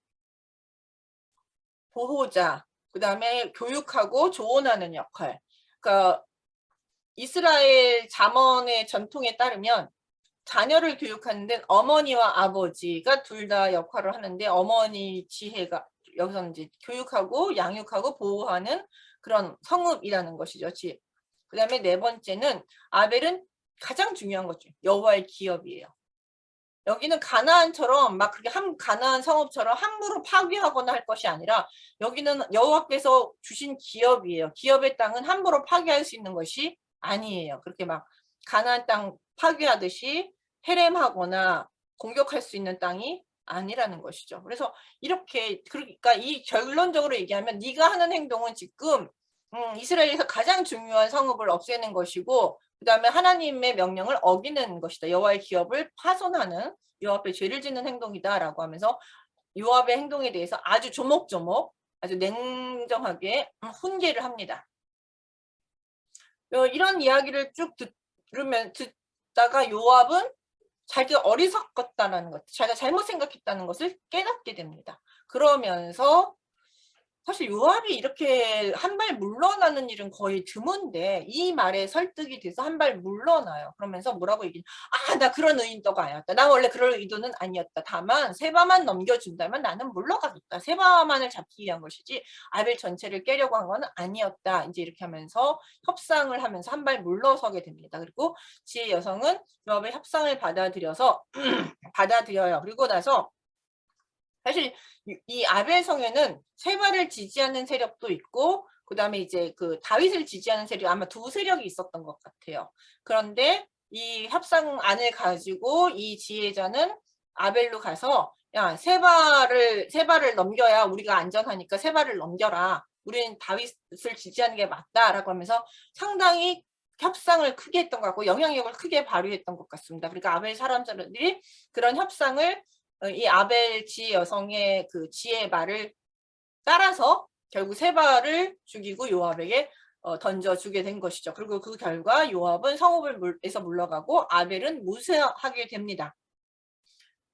보호자, 그 다음에 교육하고 조언하는 역할. 그러니까 이스라엘 잠언의 전통에 따르면 자녀를 교육하는 데는 어머니와 아버지가 둘 다 역할을 하는데 어머니 지혜가 여기서는 이제 교육하고 양육하고 보호하는 그런 성읍이라는 것이죠. 그 다음에 네 번째는 아벨은 가장 중요한 거죠. 여호와의 기업이에요. 여기는 가나안처럼 막 그렇게 가나안 성읍처럼 함부로 파괴하거나 할 것이 아니라 여기는 여호와께서 주신 기업이에요. 기업의 땅은 함부로 파괴할 수 있는 것이 아니에요. 그렇게 막 가나안 땅 파괴하듯이 해렘하거나 공격할 수 있는 땅이 아니라는 것이죠. 그래서 이렇게 그러니까 이 결론적으로 얘기하면 네가 하는 행동은 지금 이스라엘에서 가장 중요한 성읍을 없애는 것이고 그 다음에 하나님의 명령을 어기는 것이다. 여호와의 기업을 파손하는 요압의 죄를 짓는 행동이다라고 하면서 요압의 행동에 대해서 아주 조목조목 아주 냉정하게 훈계를 합니다. 이런 이야기를 쭉 듣다가 요압은 자기가 어리석었다는 것, 자기가 잘못 생각했다는 것을 깨닫게 됩니다. 그러면서 사실 요압이 이렇게 한 발 물러나는 일은 거의 드문데 이 말에 설득이 돼서 한 발 물러나요. 그러면서 뭐라고 얘기해? 나 그런 의도가 아니었다. 나 원래 그럴 의도는 아니었다. 다만 세바만 넘겨준다면 나는 물러가겠다. 세바만을 잡기 위한 것이지 아벨 전체를 깨려고 한 건 아니었다. 이제 이렇게 하면서 협상을 하면서 한 발 물러서게 됩니다. 그리고 지혜 여성은 요압의 협상을 받아들여요. 그리고 나서 사실 이 아벨성에는 세바를 지지하는 세력도 있고 그다음에 이제 그 다윗을 지지하는 세력 아마 두 세력이 있었던 것 같아요. 그런데 이 협상안을 가지고 이 지혜자는 아벨로 가서 야 세바를 넘겨야 우리가 안전하니까 세바를 넘겨라. 우리는 다윗을 지지하는 게 맞다라고 하면서 상당히 협상을 크게 했던 것 같고 영향력을 크게 발휘했던 것 같습니다. 그러니까 아벨 사람들이 그런 협상을 이 아벨 지 여성의 그 지혜의 말을 따라서 결국 세바를 죽이고 요압에게 던져주게 된 것이죠. 그리고 그 결과 요압은 성읍에서 물러가고 아벨은 무사하게 됩니다.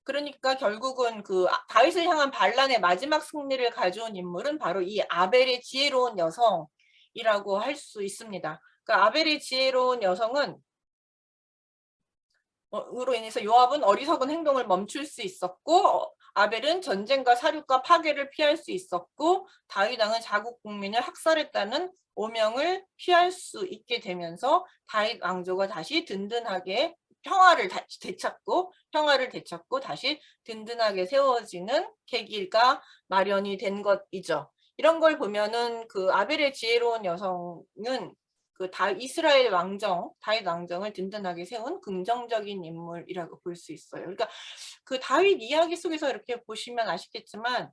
그러니까 결국은 그 다윗을 향한 반란의 마지막 승리를 가져온 인물은 바로 이 아벨의 지혜로운 여성이라고 할 수 있습니다. 그러니까 아벨의 지혜로운 여성은 으로 인해서 요압은 어리석은 행동을 멈출 수 있었고 아벨은 전쟁과 사륙과 파괴를 피할 수 있었고 다윗 왕은 자국 국민을 학살했다는 오명을 피할 수 있게 되면서 다윗 왕조가 다시 든든하게 평화를 되찾고 다시 든든하게 세워지는 계기가 마련이 된 것이죠. 이런 걸 보면은 그 아벨의 지혜로운 여성은 그 다윗 왕정을 든든하게 세운 긍정적인 인물이라고 볼 수 있어요. 그러니까 그 다윗 이야기 속에서 이렇게 보시면 아시겠지만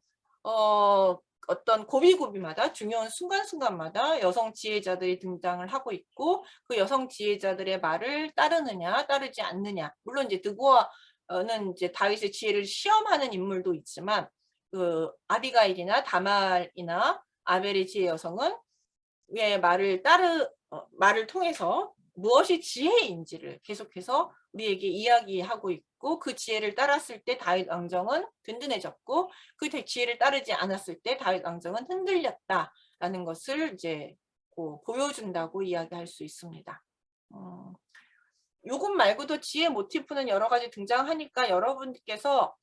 어떤 고비고비마다 중요한 순간순간마다 여성 지혜자들이 등장을 하고 있고 그 여성 지혜자들의 말을 따르느냐 따르지 않느냐 물론 이제 드보아는 이제 다윗의 지혜를 시험하는 인물도 있지만 그 아비가일이나 다말이나 아벨의 지혜 여성은 의 말을 통해서 무엇이 지혜인지를 계속해서 우리에게 이야기하고 있고 그 지혜를 따랐을 때 다윗 왕정은 든든해졌고 그 지혜를 따르지 않았을 때 다윗 왕정은 흔들렸다라는 것을 이제 보여준다고 이야기할 수 있습니다. 요것 말고도 지혜 모티프는 여러 가지 등장하니까 여러분께서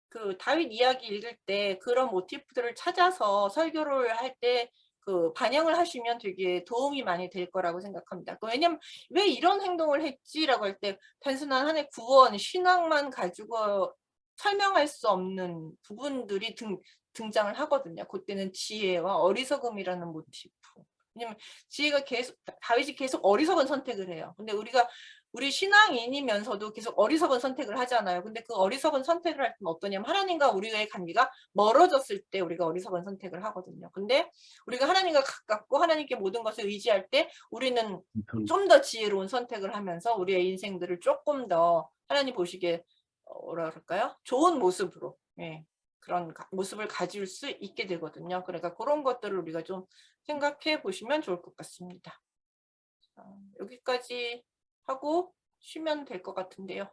그 다윗 이야기 읽을 때 그런 모티프들을 찾아서 설교를 할 때 그 반영을 하시면 되게 도움이 많이 될 거라고 생각합니다. 왜냐면 왜 이런 행동을 했지라고 할 때 단순한 하나의 구원, 신앙만 가지고 설명할 수 없는 부분들이 등장을 하거든요. 그때는 지혜와 어리석음이라는 모티프. 왜냐면 다윗이 계속 어리석은 선택을 해요. 근데 우리 신앙인이면서도 계속 어리석은 선택을 하잖아요. 근데 그 어리석은 선택을 할 때는 어떠냐면 하나님과 우리의 관계가 멀어졌을 때 우리가 어리석은 선택을 하거든요. 근데 우리가 하나님과 가깝고 하나님께 모든 것을 의지할 때 우리는 좀 더 지혜로운 선택을 하면서 우리의 인생들을 조금 더 하나님 보시기에 뭐라 그럴까요? 좋은 모습으로 그런 모습을 가질 수 있게 되거든요. 그러니까 그런 것들을 우리가 좀 생각해 보시면 좋을 것 같습니다. 여기까지 하고 쉬면 될 것 같은데요.